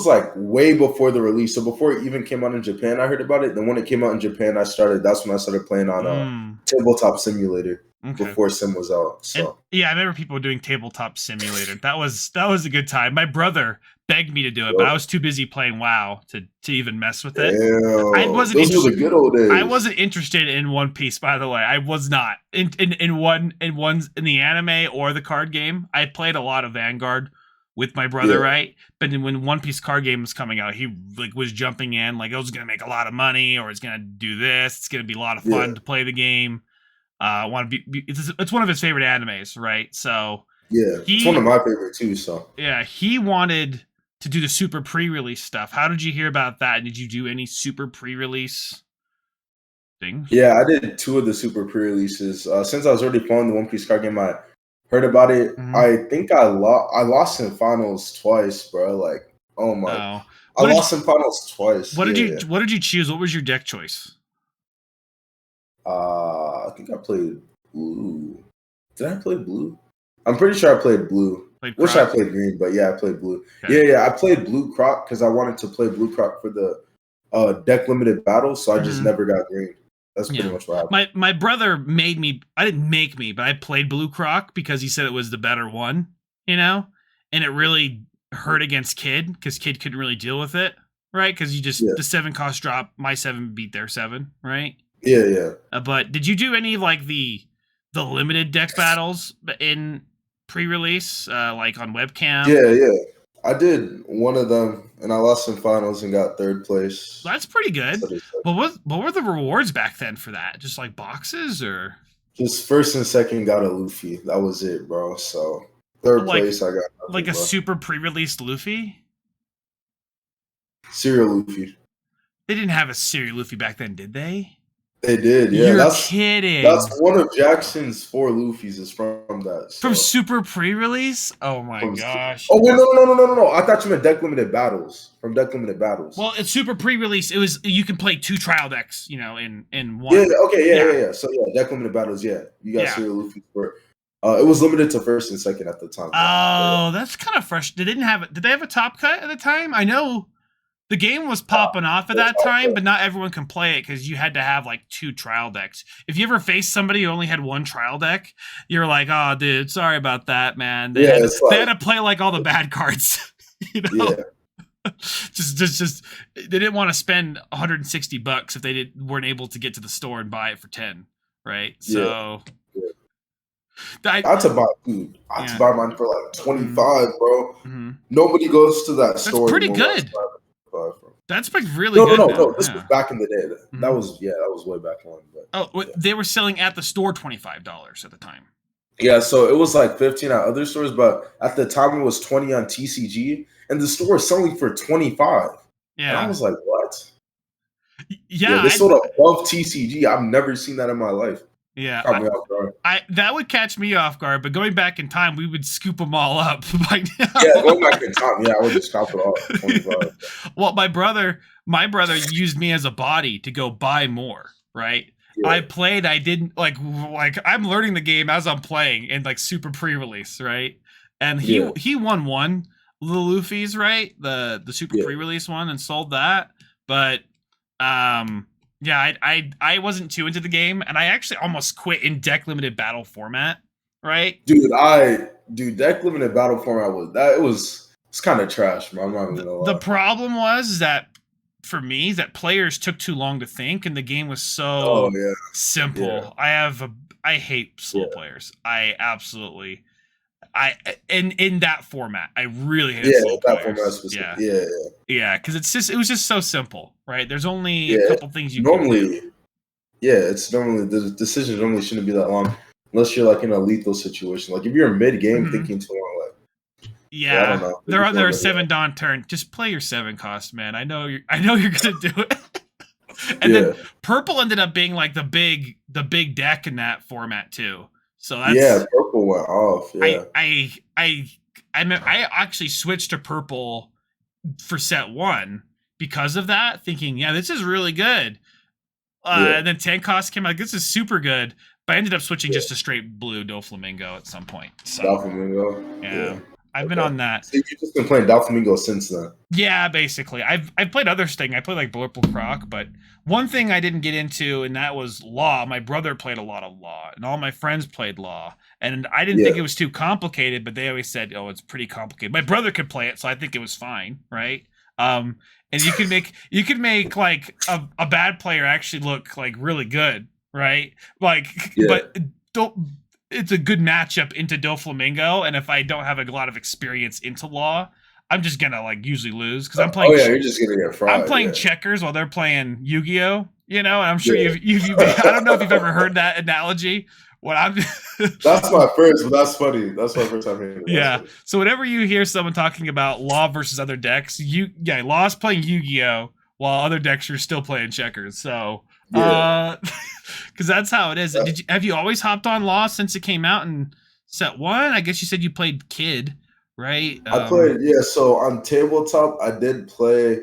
Speaker 3: like way before the release. So before it even came out in Japan, I heard about it. Then when it came out in Japan, that's when I started playing on Tabletop Simulator before Sim was out. So
Speaker 2: and, I remember people doing Tabletop Simulator. That was a good time. My brother begged me to do it, but I was too busy playing WoW to even mess with it.
Speaker 3: Those were the good old days.
Speaker 2: I wasn't interested in One Piece, by the way. I was not in the anime or the card game. I played a lot of Vanguard with my brother, right? But then when One Piece card game was coming out, he like was jumping in like, it was gonna make a lot of money, or it's gonna do this. It's gonna be a lot of fun to play the game. It's one of his favorite animes, right? So
Speaker 3: it's one of my favorite too. So
Speaker 2: he wanted to do the super pre-release stuff. How did you hear about that? Did you do any super pre-release things?
Speaker 3: Yeah, I did 2 of the super pre-releases. Since I was already playing the One Piece card game, I heard about it. I think I lost in finals twice, bro. Like, oh my! I lost in finals twice.
Speaker 2: What did you choose? What was your deck choice?
Speaker 3: I think I played blue. Did I play blue? I'm pretty sure I played blue. Wish I played green, but yeah, I played blue. Okay. Yeah, I played blue Croc because I wanted to play blue Croc for the deck limited battle, so I just never got green. That's pretty much what happened.
Speaker 2: My brother made me. I didn't make me, but I played blue Croc because he said it was the better one, and it really hurt against Kid because Kid couldn't really deal with it, right? Because the 7 cost drop, my 7 beat their 7, right?
Speaker 3: Yeah.
Speaker 2: But did you do any of like the limited deck battles in pre-release, like on webcam?
Speaker 3: Yeah. I did one of them, and I lost in finals and got 3rd place.
Speaker 2: That's pretty good. What were the rewards back then for that? Just like boxes, or
Speaker 3: just 1st and 2nd got a Luffy. That was it, bro. So 3rd place, I got nothing,
Speaker 2: like a super pre-released Luffy.
Speaker 3: Serial Luffy.
Speaker 2: They didn't have a serial Luffy back then, did they?
Speaker 3: They did, yeah.
Speaker 2: You're kidding.
Speaker 3: That's one of Jackson's 4 Luffy's is from that. So.
Speaker 2: From Super pre-release? Oh my gosh.
Speaker 3: Oh wait, no. I thought you meant deck limited battles. From deck limited battles.
Speaker 2: Well, it's Super pre-release. It was you can play 2 trial decks, you know, in one.
Speaker 3: Yeah, okay, yeah. So yeah, deck limited battles, yeah. You got serial Luffy for it was limited to first and second at the time.
Speaker 2: Oh, that's kind of fresh. Did they have a top cut at the time? I know the game was popping off at that time, but not everyone can play it because you had to have like 2 trial decks. If you ever faced somebody who only had 1 trial deck, you're like, oh, dude, sorry about that, man. They had to play like all the bad cards, you know? Yeah. just they didn't want to spend $160 if they weren't able to get to the store and buy it for 10, right? So
Speaker 3: I had to buy food. I had to buy mine for like 25, bro. Mm-hmm. Nobody goes to that store.
Speaker 2: That's pretty good. That's like really good.
Speaker 3: No. This was back in the day. Mm-hmm. That was way back when.
Speaker 2: They were selling at the store $25 at the time.
Speaker 3: Yeah, so it was like 15 at other stores, but at the time it was 20 on TCG, and the store was selling for 25. Yeah, and I was like, what? Yeah, they sold above TCG. I've never seen that in my life.
Speaker 2: Yeah, that would catch me off guard. But going back in time, we would scoop them all up.
Speaker 3: Yeah, going back in time, I would just scalp it all. 25.
Speaker 2: Well, my brother used me as a body to go buy more. Right. Yeah. I played. I didn't like I'm learning the game as I'm playing in like super pre-release. Right. And he won one of the Luffy's, right? The super pre-release one and sold that. But yeah, I wasn't too into the game, and I actually almost quit in deck limited battle format, right?
Speaker 3: Dude, deck limited battle format it's kind of trash, man. I'm not even gonna lie.
Speaker 2: The problem was that for me, that players took too long to think, and the game was so simple. Yeah. I hate slow players. I absolutely. In that format, I really hate slow players. Yeah, because it was just so simple, right? There's only a couple things you
Speaker 3: normally. Can do. Yeah, it's normally the decisions normally shouldn't be that long unless you're like in a lethal situation. Like if you're mid game thinking too long, like
Speaker 2: I don't know. They're on their 7 Dawn turn. Just play your 7 cost, man. I know you're gonna do it. And then purple ended up being like the big deck in that format too. So that's
Speaker 3: purple went off. Yeah,
Speaker 2: I actually switched to purple for set 1 because of that, thinking, this is really good. And then 10 cost came out. This is super good, but I ended up switching just to straight blue Doflamingo at some point. So,
Speaker 3: Doflamingo.
Speaker 2: Yeah. I've been on that.
Speaker 3: So you've just been playing Doflamingo since then.
Speaker 2: Yeah, basically. I've played other thing. I played like Blurple Croc, but one thing I didn't get into, and that was Law. My brother played a lot of Law, and all my friends played Law. And I didn't think it was too complicated, but they always said, "Oh, it's pretty complicated." My brother could play it, so I think it was fine, right? And you can make like a bad player actually look like really good, right? Like, but don't. It's a good matchup into Doflamingo, and if I don't have a lot of experience into Law, I'm just gonna like usually lose because I'm playing.
Speaker 3: You're just gonna get fried.
Speaker 2: I'm playing checkers while they're playing Yu-Gi-Oh. You know, and I'm sure you've I don't know if you've ever heard that analogy.
Speaker 3: That's my first, but that's funny. That's my first time hearing it.
Speaker 2: Yeah. So whenever you hear someone talking about Law versus other decks, Law's playing Yu-Gi-Oh while other decks are still playing checkers. So. Because that's how it is. Have you always hopped on Law since it came out in set 1? I guess you said you played Kid, right?
Speaker 3: I played, so on tabletop, I did play.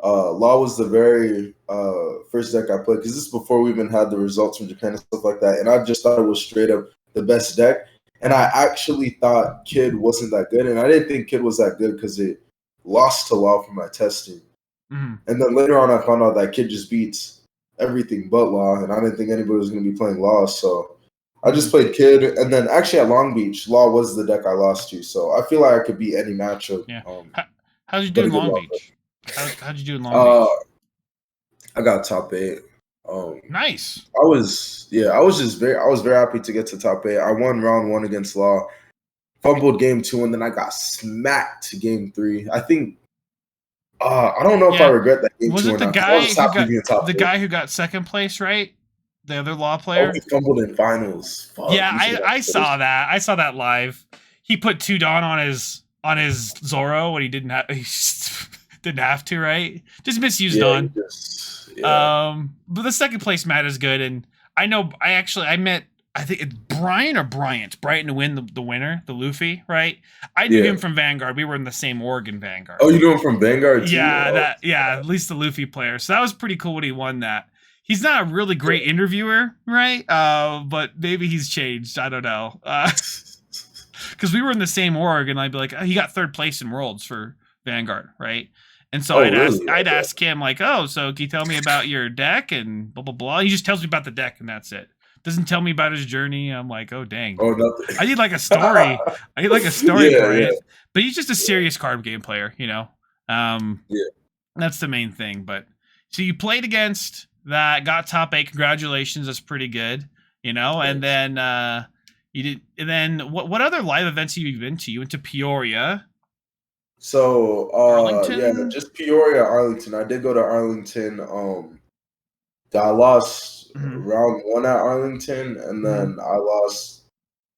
Speaker 3: Law was the very first deck I played because this is before we even had the results from Japan and stuff like that. And I just thought it was straight up the best deck. And I actually thought Kid wasn't that good. And I didn't think Kid was that good because it lost to Law for my testing. Mm-hmm. And then later on, I found out that Kid just beats everything but Law, and I didn't think anybody was going to be playing Law, so I just played Kid. And then actually at Long Beach, Law was the deck I lost to, so I feel like I could beat any matchup.
Speaker 2: Yeah. How'd you do in Long Beach? How'd you do in Long Beach?
Speaker 3: I got top 8.
Speaker 2: Nice.
Speaker 3: I was very happy to get to top 8. I won round 1 against Law, fumbled game 2, and then I got smacked game 3. I think. I don't know if I regret that game.
Speaker 2: Was it the guy who got second place, right? The other Law player?
Speaker 3: He fumbled in finals. Fuck,
Speaker 2: I saw that. I saw that live. He put 2 Dawn on his Zoro when he didn't have to, right? Just misused Dawn. But the second place mat is good, and I know I met, I think it's Brian or Bryant to win the winner, the Luffy, right? I knew him from Vanguard. We were in the same org in Vanguard.
Speaker 3: Oh, you knew him from Vanguard too?
Speaker 2: Yeah, at least the Luffy player. So that was pretty cool when he won that. He's not a really great interviewer, right? But maybe he's changed. I don't know. Because we were in the same org, and I'd be like, oh, he got third place in Worlds for Vanguard, right? And so I'd ask him like, oh, so can you tell me about your deck and blah blah blah. He just tells me about the deck, and that's it. Doesn't tell me about his journey. I'm like, oh dang.
Speaker 3: Oh, nothing.
Speaker 2: I need like a story. I need like a story for it. But he's just a serious card game player, you know. That's the main thing. But so you played against that, got top 8. Congratulations, that's pretty good, you know. And then you did. And then what other live events have you been to? You went to Peoria.
Speaker 3: So
Speaker 2: Arlington?
Speaker 3: just Peoria, Arlington. I did go to Arlington. I lost round 1 at Arlington, and then I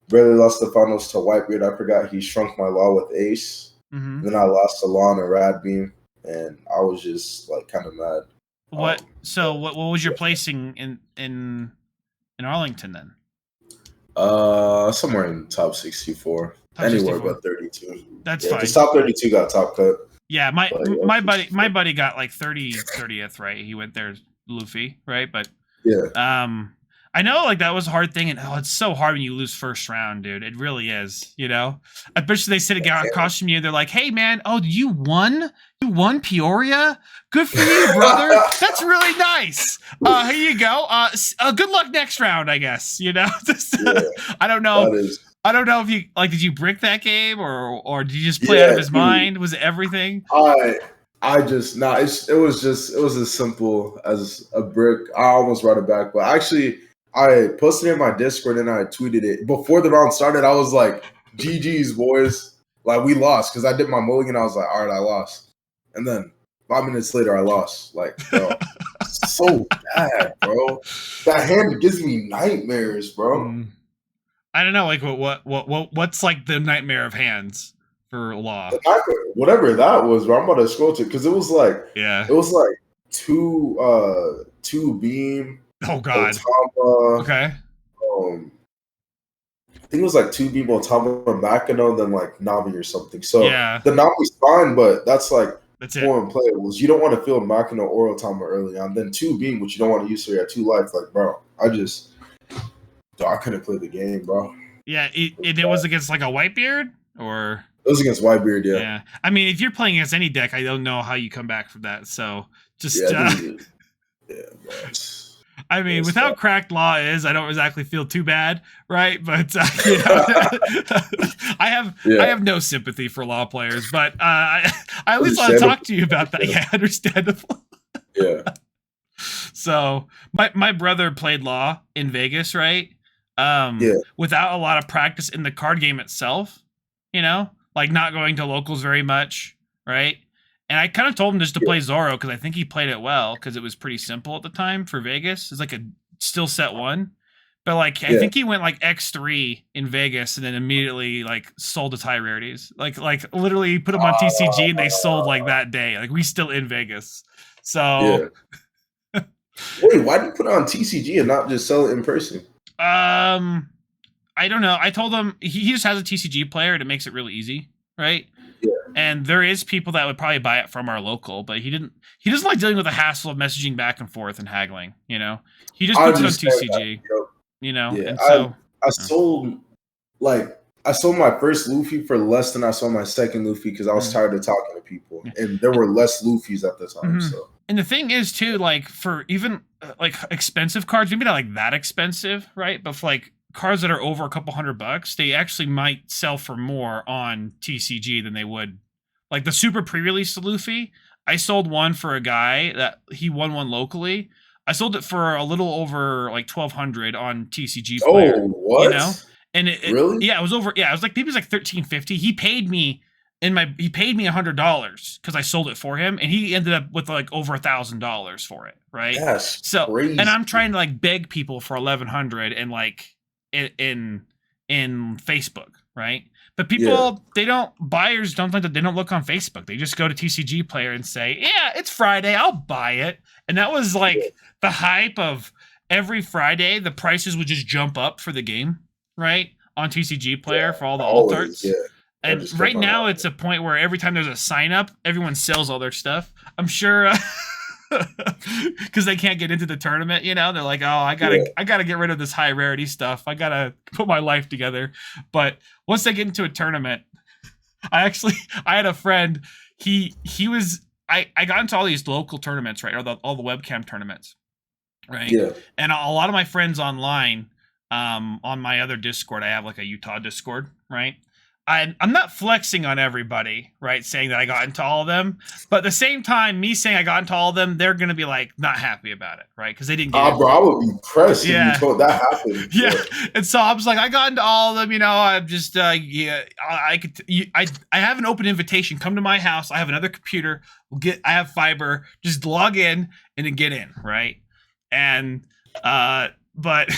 Speaker 3: barely lost the finals to Whitebeard. I forgot he shrunk my law with Ace. Then I lost to Law on a Rad Beam, and I was just like kind of mad.
Speaker 2: What? So what was your placing in Arlington then?
Speaker 3: Somewhere in top 64. Anywhere but 32.
Speaker 2: That's fine.
Speaker 3: The top 32 got top cut.
Speaker 2: Yeah, my buddy got like 30th, right? He went there, Luffy, right? But I know like that was a hard thing, and it's so hard when you lose first round, dude. It really is, you know. I bet you they sit across from you, they're like, "Hey, man, you won? You won Peoria? Good for you, brother. That's really nice. Here you go. Good luck next round, I guess. You know." I don't know. I don't know if you did you brick that game or did you just play out of his mind? Was it everything?
Speaker 3: I just it was as simple as a brick. I almost brought it back, but actually I posted it in my Discord and I tweeted it before the round started. I was like, "GG's, boys! Like we lost," because I did my mulligan. I was like, "All right, I lost," and then 5 minutes later, I lost. Like, bro, so bad, bro. That hand gives me nightmares, bro.
Speaker 2: I don't know, like what's like the nightmare of hands for Law?
Speaker 3: Whatever that was, bro. I'm about to scroll to it because it was like two beam.
Speaker 2: Oh God.
Speaker 3: Otama,
Speaker 2: okay.
Speaker 3: I think it was like 2 beam Otama Makino, then like Nami or something. So the Nami's fine, but that's like foreign playables. You don't want to field Makino or Otama early on. Then 2 beam, which you don't want to use, so you have 2 life. Like, bro, I couldn't play the game, bro.
Speaker 2: Yeah, it was against like a Whitebeard, or
Speaker 3: it was against Whitebeard.
Speaker 2: Yeah. I mean, if you're playing against any deck, I don't know how you come back from that. So just I mean, with how cracked Law is, I don't exactly feel too bad, right? But you know, I have no sympathy for Law players, but I at least want to talk to you about that. Yeah, understandable.
Speaker 3: Yeah.
Speaker 2: So my brother played Law in Vegas, right? Without a lot of practice in the card game itself, you know, like not going to locals very much, right? And I kind of told him just to play Zoro because I think he played it well because it was pretty simple at the time for Vegas. It's like a still set 1, but like I think he went like X3 in Vegas and then immediately like sold his high rarities. Like literally put them on TCG and they sold like that day. Like we still in Vegas. So
Speaker 3: wait, why did you put it on TCG and not just sell it in person?
Speaker 2: I don't know. I told him he just has a TCG player and it makes it really easy, right?
Speaker 3: Yeah.
Speaker 2: And there is people that would probably buy it from our local, but he doesn't like dealing with the hassle of messaging back and forth and haggling, you know. He just puts it on TCG. You know.
Speaker 3: Yeah,
Speaker 2: and so
Speaker 3: I sold my first Luffy for less than I sold my second Luffy because I was tired of talking to people. And there were less Luffys at the time. So
Speaker 2: and the thing is too, like for even like expensive cards, maybe not like that expensive, right? But for like cards that are over a couple $100, they actually might sell for more on TCG than they would. Like the super pre-release Luffy, I sold one for a guy that he won one locally. I sold it for a little over like 1,200 on TCG Player.
Speaker 3: Oh, what?
Speaker 2: You know? And
Speaker 3: really?
Speaker 2: Yeah, it was over. Yeah, it was like maybe it was like $1,350. He paid me $100 because I sold it for him, and he ended up with like over $1,000 for it, right?
Speaker 3: Yes.
Speaker 2: So
Speaker 3: crazy.
Speaker 2: And I'm trying to like beg people for 1,100 and like in Facebook, right? But people, buyers don't think that, they don't look on Facebook. They just go to TCG Player and say, yeah, it's Friday, I'll buy it. And that was like the hype of every Friday, the prices would just jump up for the game, right? On TCG Player for all the alt arts.
Speaker 3: Yeah.
Speaker 2: And right now it's a point where every time there's a sign up, everyone sells all their stuff. I'm sure because they can't get into the tournament, you know, they're like, oh, I gotta get rid of this high rarity stuff. I gotta put my life together. But once they get into a tournament, I had a friend, I got into all these local tournaments, right? Or all the webcam tournaments. Right. Yeah. And a lot of my friends online, on my other Discord, I have like a Utah Discord, right? I'm not flexing on everybody, right? Saying that I got into all of them, but at the same time, me saying I got into all of them, they're gonna be like not happy about it, right? Because they didn't get.
Speaker 3: Bro, I would be pressed if you told that happened.
Speaker 2: Yeah, and so I was like, I got into all of them, you know. I'm just, I have an open invitation. Come to my house. I have another computer. I have fiber. Just log in and then get in, right? And but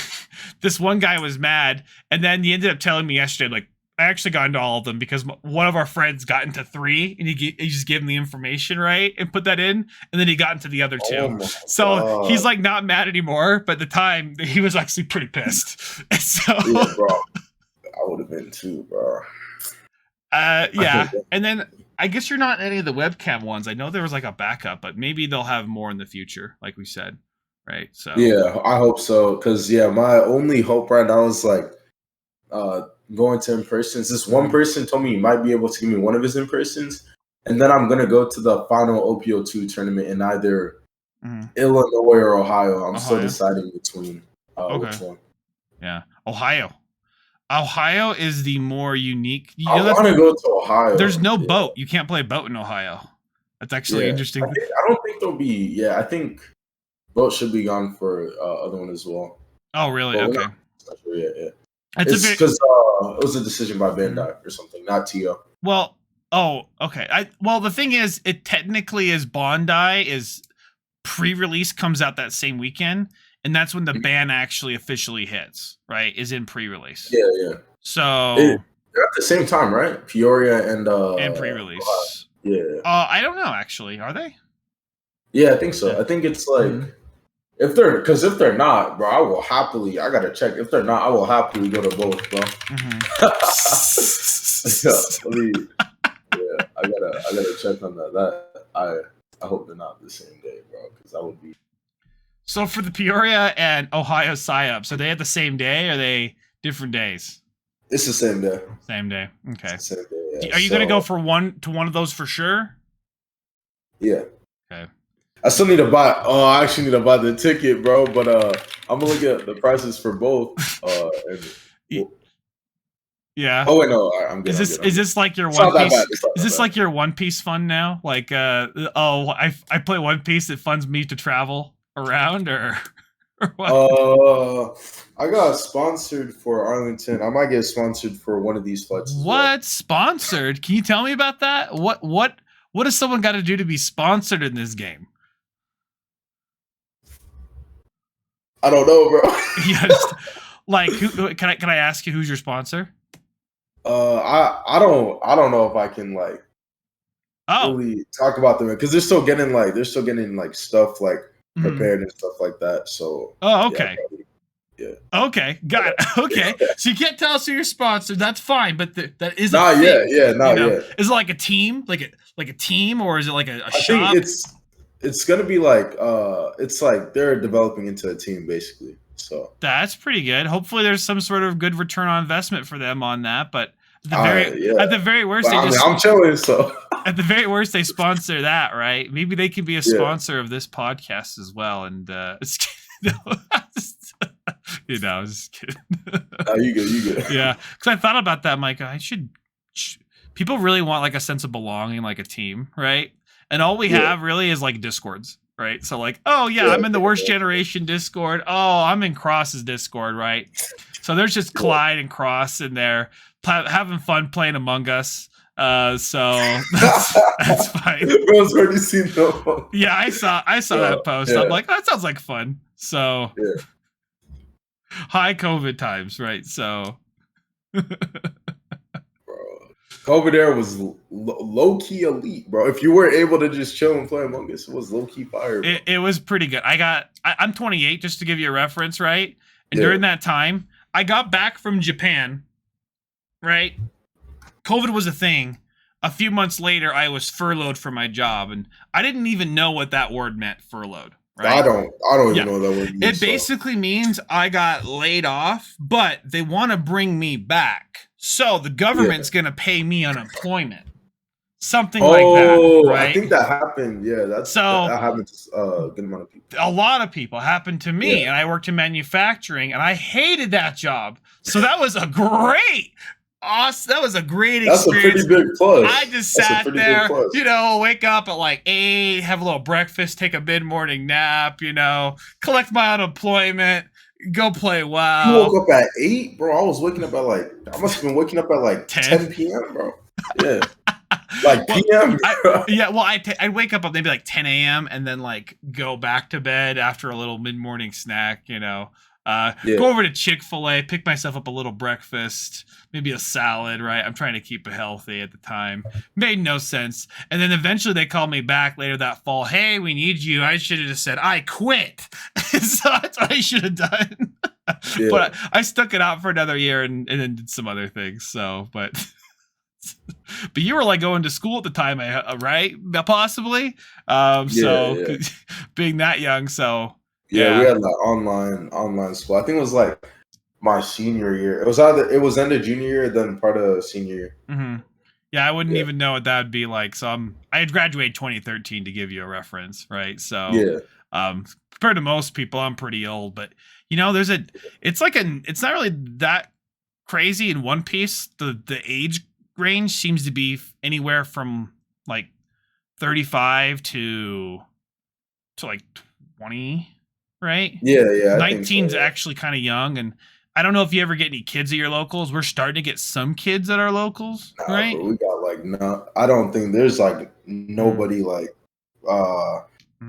Speaker 2: this one guy was mad, and then he ended up telling me yesterday, like, I actually got into all of them because one of our friends got into 3, and he just gave him the information, right, and put that in, and then he got into the other 2. So he's like not mad anymore, but at the time he was actually pretty pissed. And so
Speaker 3: yeah, bro, I would have been too, bro.
Speaker 2: Yeah, and then I guess you're not in any of the webcam ones. I know there was like a backup, but maybe they'll have more in the future, like we said. Right. So
Speaker 3: yeah, I hope so. Because my only hope right now is like going to in-persons. This one person told me he might be able to give me one of his in-persons, and then I'm gonna go to the final OPO2 tournament in either Illinois or Ohio. I'm still deciding between which one.
Speaker 2: Yeah, Ohio is the more unique.
Speaker 3: I want to go to Ohio.
Speaker 2: There's no boat. You can't play boat in Ohio. That's actually interesting.
Speaker 3: I don't think there'll be. Yeah, I think boat should be gone for other one as well.
Speaker 2: Oh, really?
Speaker 3: But
Speaker 2: okay.
Speaker 3: Yeah. It's because it was a decision by Bandai or something, not TO.
Speaker 2: Well, okay. The thing is, it technically is Bandai is pre-release comes out that same weekend, and that's when the ban actually officially hits. Right? Is in pre-release.
Speaker 3: Yeah.
Speaker 2: So
Speaker 3: they're at the same time, right? Peoria and
Speaker 2: pre-release.
Speaker 3: Yeah.
Speaker 2: I don't know. Actually, are they?
Speaker 3: Yeah, I think so. Yeah. I think it's like. If they're not, bro, I gotta check. If they're not, I will happily go to both, bro. I gotta check on that. I hope they're not the same day, bro, because that would be.
Speaker 2: So for the Peoria and Ohio PSYOPs, are they at the same day or are they different days?
Speaker 3: It's the same day.
Speaker 2: Same day. Okay.
Speaker 3: It's the same day, yeah.
Speaker 2: Are you gonna go for one of those for sure?
Speaker 3: Yeah.
Speaker 2: Okay.
Speaker 3: I still need to buy. I actually need to buy the ticket, bro. But I'm gonna look at the prices for both.
Speaker 2: Yeah.
Speaker 3: Oh wait, no. I'm good.
Speaker 2: Is this like your One Piece? Is this like your One Piece fund now? Like, I play One Piece. It funds me to travel around, or what?
Speaker 3: I got sponsored for Arlington. I might get sponsored for one of these flights.
Speaker 2: What sponsored? Can you tell me about that? What does someone got to do to be sponsored in this game?
Speaker 3: I don't know, bro.
Speaker 2: Yes. Like, can I ask you who's your sponsor?
Speaker 3: I don't know if I can really talk about them because they're still getting stuff prepared and stuff like that. So
Speaker 2: okay.
Speaker 3: Yeah.
Speaker 2: Okay, got it. Okay, so you can't tell us who you're sponsored. That's fine, but that is
Speaker 3: not yet. Yeah, not yet.
Speaker 2: Is it like a team, like a team, or is it like a shop?
Speaker 3: I think it's gonna be it's like they're developing into a team basically. So
Speaker 2: that's pretty good. Hopefully, there's some sort of good return on investment for them on that. But at the very worst,
Speaker 3: I'm chilling. So
Speaker 2: at the very worst, they sponsor that, right? Maybe they could be a sponsor of this podcast as well. And I was just kidding.
Speaker 3: You good.
Speaker 2: Yeah, because I thought about that, Mike. I should. People really want like a sense of belonging, like a team, right? And all we have really is like Discords, right? So like, I'm in the worst generation Discord. Oh, I'm in Cross's Discord, right? So there's just Clyde and Cross in there having fun playing Among Us. So that's fine.
Speaker 3: Bro's already seen them.
Speaker 2: Yeah, I saw that post. Yeah. I'm like, that sounds like fun. So high COVID times, right? So
Speaker 3: bro, COVID era was low key elite, bro. If you were able to just chill and play Among Us, it was low key fire. Bro.
Speaker 2: It was pretty good. I'm 28, just to give you a reference, right? And during that time, I got back from Japan, right? COVID was a thing. A few months later, I was furloughed from my job, and I didn't even know what that word meant, furloughed. Right?
Speaker 3: I don't even know what that word means.
Speaker 2: It basically means I got laid off, but they want to bring me back. So the government's going to pay me unemployment. Something like that, right?
Speaker 3: I think that happened. Yeah, that happened to a good amount of people.
Speaker 2: A lot of people. Happened to me, and I worked in manufacturing, and I hated that job. So that was a great that was a great experience.
Speaker 3: That's a pretty big plus.
Speaker 2: I just sat there, wake up at like 8, have a little breakfast, take a mid-morning nap, collect my unemployment, go play WoW.
Speaker 3: You woke up at 8, bro? I was waking up at I must have been waking up at 10 p.m., bro. Yeah. PM.
Speaker 2: I'd wake up at maybe 10 a.m. and then go back to bed after a little mid-morning snack, Go over to Chick-fil-A, pick myself up a little breakfast, maybe a salad, right? I'm trying to keep it healthy at the time. Made no sense. And then eventually they called me back later that fall. Hey, we need you. I should have just said, I quit. So that's what I should have done. But I stuck it out for another year and then did some other things. So, but you were going to school at the time, right? Possibly. Being that young, so.
Speaker 3: Yeah, we had online school. I think it was my senior year. It was end of junior year, then part of senior year.
Speaker 2: Mm-hmm. Yeah, I wouldn't even know what that would be like. So I had graduated 2013 to give you a reference, right? So compared to most people, I'm pretty old, but it's not really that crazy in One Piece. The age range seems to be anywhere from 35 to 20. Right?
Speaker 3: Yeah.
Speaker 2: 19's actually kind of young, and I don't know if you ever get any kids at your locals. We're starting to get some kids at our locals, right?
Speaker 3: We got I don't think there's nobody I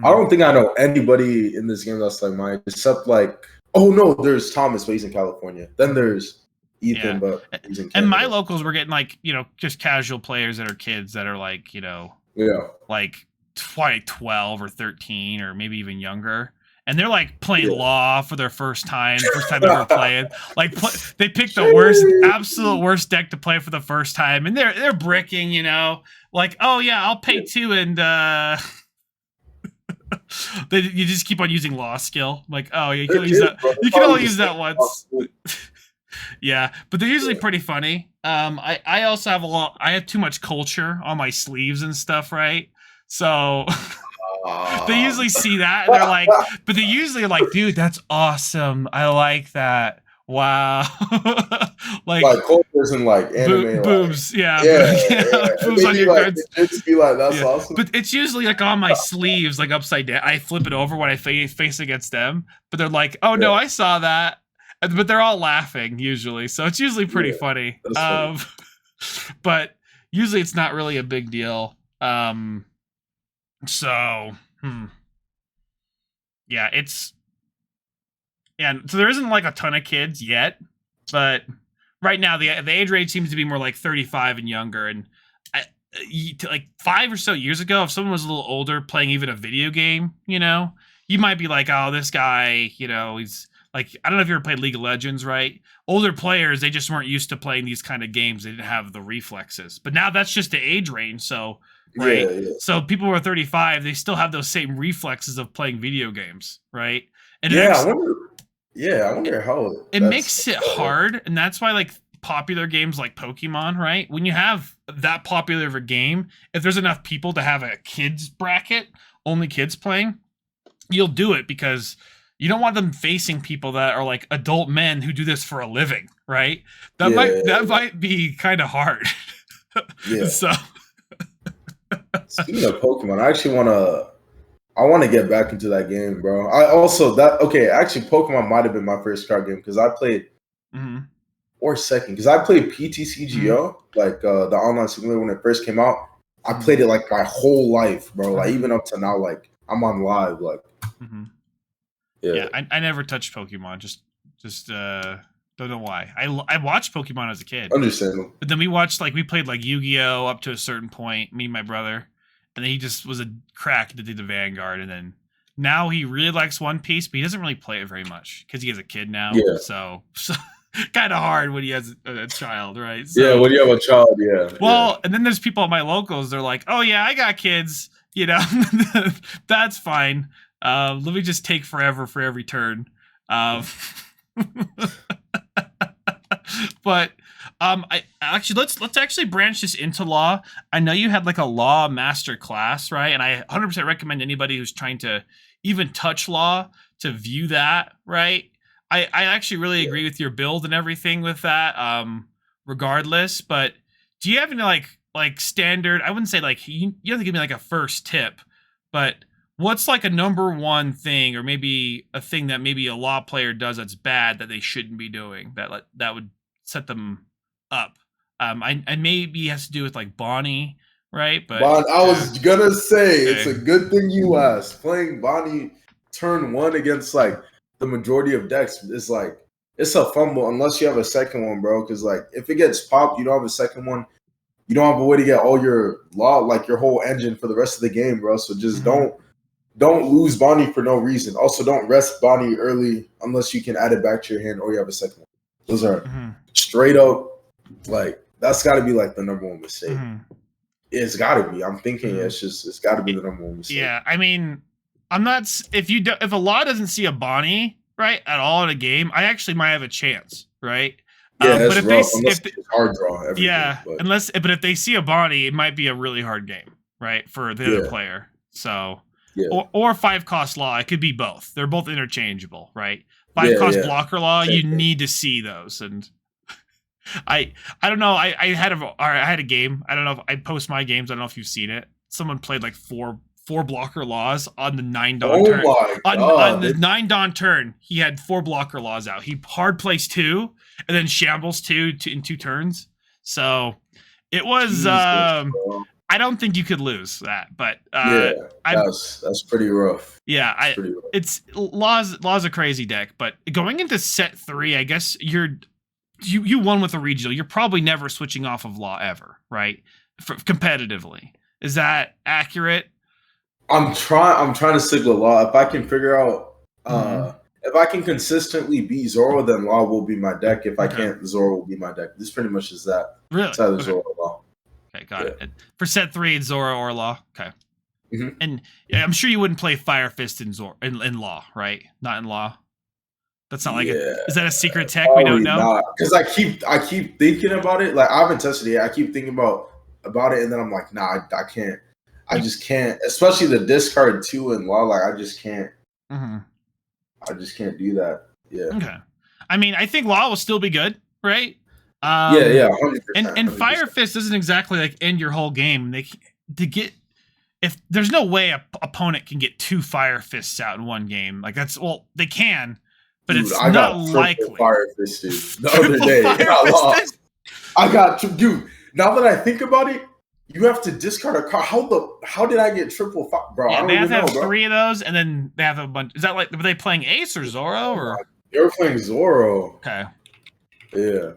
Speaker 3: don't think I know anybody in this game that's mine, except oh no, there's Thomas, but he's in California. Then there's Ethan, but he's in Canada.
Speaker 2: And my locals were getting just casual players that are kids that are 12 or 13 or maybe even younger. And they're playing Law for their first time ever playing. They picked the absolute worst deck to play for the first time, and they're bricking, oh yeah, I'll pay 2, and you just keep on using Law skill. Oh, you can only use that. You can only use that once. Yeah, but they're usually pretty funny. I also have I have too much culture on my sleeves and stuff, right? So. They usually see that and they're but they usually are dude, that's awesome. I like that. Wow.
Speaker 3: cultures and anime
Speaker 2: boobs.
Speaker 3: Boobs
Speaker 2: on your cards.
Speaker 3: Just be that's awesome.
Speaker 2: But it's usually on my sleeves, upside down. I flip it over when I face against them. But they're oh no, I saw that. But they're all laughing usually. So it's usually pretty funny. But usually it's not really a big deal. So, yeah, so there isn't a ton of kids yet, but right now the age range seems to be more 35 and younger. And 5 or so years ago, if someone was a little older playing even a video game, you might be oh, this guy, he's I don't know if you ever played League of Legends, right? Older players, they just weren't used to playing these kind of games. They didn't have the reflexes, but now that's just the age range. So. Right. Yeah. So people who are 35, they still have those same reflexes of playing video games, right? And
Speaker 3: I wonder how
Speaker 2: it makes it hard, and that's why popular games like Pokemon, right? When you have that popular of a game, if there's enough people to have a kids bracket, only kids playing, you'll do it because you don't want them facing people that are adult men who do this for a living, right? That might be kind of hard.
Speaker 3: Yeah.
Speaker 2: So.
Speaker 3: Speaking of Pokemon, I want to get back into that game, bro. Actually, Pokemon might have been my first card game because I played, or second, because I played PTCGO, the online simulator when it first came out. I played it my whole life, bro. Even up to now, I'm on live,
Speaker 2: Yeah, I never touched Pokemon. Just Don't know why. I watched Pokemon as a kid.
Speaker 3: Understandable.
Speaker 2: But then we played like Yu-Gi-Oh up to a certain point, me and my brother. And then he just was a crack to do the Vanguard. And then now he really likes One Piece, but he doesn't really play it very much because he has a kid now.
Speaker 3: Yeah.
Speaker 2: So kind of hard when he has a child, right? So,
Speaker 3: yeah, when you have a child, yeah.
Speaker 2: Well, and then there's people at my locals. They're like, "Oh yeah, I got kids. You know, that's fine. Let me just take forever for every turn." But I actually let's actually branch this into law. I know you had like a law master class, right? And I 100% recommend anybody who's trying to even touch law to view that, right? I actually really agree with your build and everything with that, regardless. But do you have any like standard? I wouldn't say like you have to give me like a first tip, but what's like a number one thing, or maybe a thing that maybe a law player does that's bad that they shouldn't be doing that would set them up? I maybe it has to do with like Bonnie, right? But
Speaker 3: I was gonna say it's a good thing you asked. Playing Bonnie turn 1 against like the majority of decks is like it's a fumble unless you have a second one, bro. Because like if it gets popped, you don't have a second one. You don't have a way to get all your law, like your whole engine for the rest of the game, bro. So just don't lose Bonnie for no reason. Also, don't rest Bonnie early unless you can add it back to your hand or you have a second one. Those are straight up, like, that's got to be, like, the number one mistake. It's got to be. I'm thinking it's got to be the number one mistake.
Speaker 2: Yeah, I mean, I'm not – if a law doesn't see a Bonnie, right, at all in a game, I actually might have a chance, right?
Speaker 3: Yeah, but it's hard draw.
Speaker 2: Yeah, but if they see a Bonnie, it might be a really hard game, right, for the other player. So – or 5-cost law. It could be both. They're both interchangeable, right? 5-cost blocker law, you need to see those. And I don't know. I had a game. I don't know if I post my games. I don't know if you've seen it. Someone played like four blocker laws on the 9 Dawn turn. On the 9 Dawn turn, he had 4 blocker laws out. He hard placed 2 and then shambles 2 in 2 turns. So it was. I don't think you could lose that, but
Speaker 3: that's pretty rough.
Speaker 2: Yeah, it's law's a crazy deck, but going into set 3, I guess you won with a regional. You're probably never switching off of law ever, right? Competitively, is that accurate?
Speaker 3: I'm trying to stick with law. If I can figure out, if I can consistently beat Zoro, then law will be my deck. If I can't, Zoro will be my deck. This pretty much is that.
Speaker 2: Really?
Speaker 3: It's either Zoro or law.
Speaker 2: Okay, got it. For set 3, it's Zoro or Law. Okay. And I'm sure you wouldn't play Fire Fist in Law, right? Not in Law. That's not like is that a secret tech we don't know?
Speaker 3: Because I keep thinking about it. Like I haven't tested it yet. I keep thinking about it, and then I'm like, nah, I can't. I just can't. Especially the discard 2 in Law. Like I just can't. I just can't do that. Yeah.
Speaker 2: Okay. I mean, I think Law will still be good, right?
Speaker 3: 100%,
Speaker 2: and Fire Fist doesn't exactly like end your whole game. If there's no way a opponent can get 2 Fire Fists out in one game, like they can, but it's not likely.
Speaker 3: Fire Fisted the other day. I got dude. Now that I think about it, you have to discard a card. How did I get triple fire, bro?
Speaker 2: Yeah,
Speaker 3: I don't
Speaker 2: they have
Speaker 3: even
Speaker 2: to have
Speaker 3: know,
Speaker 2: 3 of those, and then they have a bunch. Is that like were they playing Ace or Zoro or?
Speaker 3: They were playing Zoro.
Speaker 2: Okay.
Speaker 3: Yeah.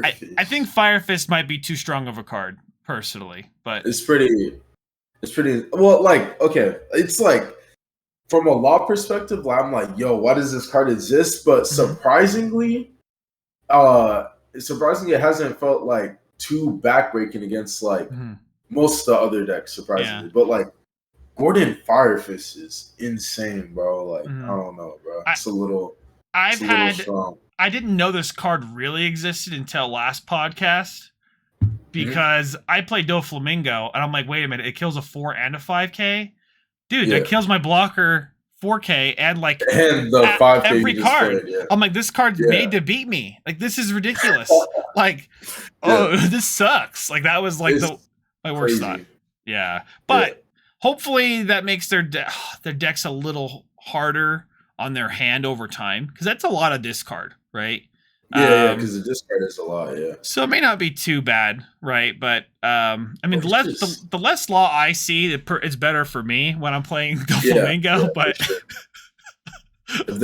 Speaker 2: I think Fire Fist might be too strong of a card, personally, but
Speaker 3: it's pretty well, like, okay, it's like from a law perspective, I'm like, yo, why does this card exist? But surprisingly, it hasn't felt like too backbreaking against like most of the other decks, surprisingly. But like Gordon Fire Fist is insane, bro. Like, I don't know, bro. It's a little strong.
Speaker 2: I didn't know this card really existed until last podcast because I played Doflamingo and I'm like, wait a minute, it kills a 4 and a 5k? Dude, that kills my blocker 4k and like
Speaker 3: and the 5k
Speaker 2: every card. I'm like, this card's made to beat me. Like, this is ridiculous. Like, this sucks. Like, that was like my worst thought. Yeah. But hopefully that makes their decks a little harder on their hand over time, because that's a lot of discard, right?
Speaker 3: Because the discard is a lot.
Speaker 2: So it may not be too bad, right? But I mean, the less law I see, it's better for me when I'm playing Doflamingo.
Speaker 3: if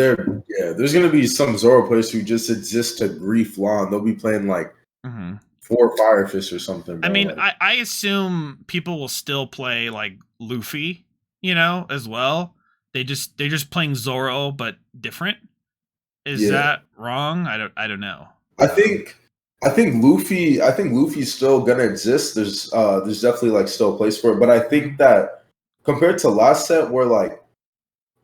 Speaker 3: there's gonna be some Zoro players who just exist to grief Law. They'll be playing like 4 Firefish or something. Bro.
Speaker 2: I mean,
Speaker 3: like,
Speaker 2: I assume people will still play like Luffy, as well. They're just playing Zoro but different. Is that wrong? I don't know.
Speaker 3: I think Luffy's still gonna exist. There's definitely like still a place for it, but I think that compared to last set where like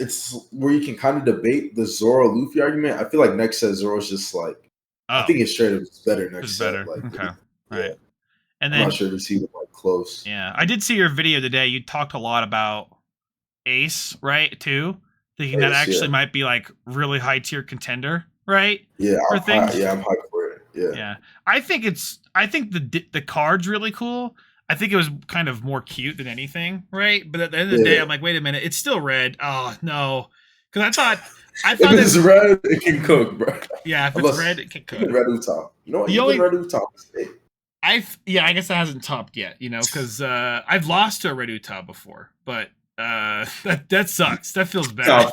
Speaker 3: it's where you can kind of debate the Zoro Luffy argument, I feel like next set Zoro's just like I think it's straight up better next set. Like,
Speaker 2: okay, right. And
Speaker 3: I'm
Speaker 2: then,
Speaker 3: not sure to see like close.
Speaker 2: Yeah, I did see your video today. You talked a lot about Ace, right? Too thinking that actually might be like really high tier contender, right?
Speaker 3: Yeah, I'm hyped for it.
Speaker 2: Yeah. I think the card's really cool. I think it was kind of more cute than anything, right? But at the end of the day, I'm like, wait a minute, it's still red. Oh no, because I thought
Speaker 3: if it's red, it can cook, bro.
Speaker 2: Yeah, if it's red, it can cook.
Speaker 3: Red Utah, even Red Utah.
Speaker 2: I guess that hasn't topped yet, because I've lost to a Red Utah before, but that sucks. That feels bad.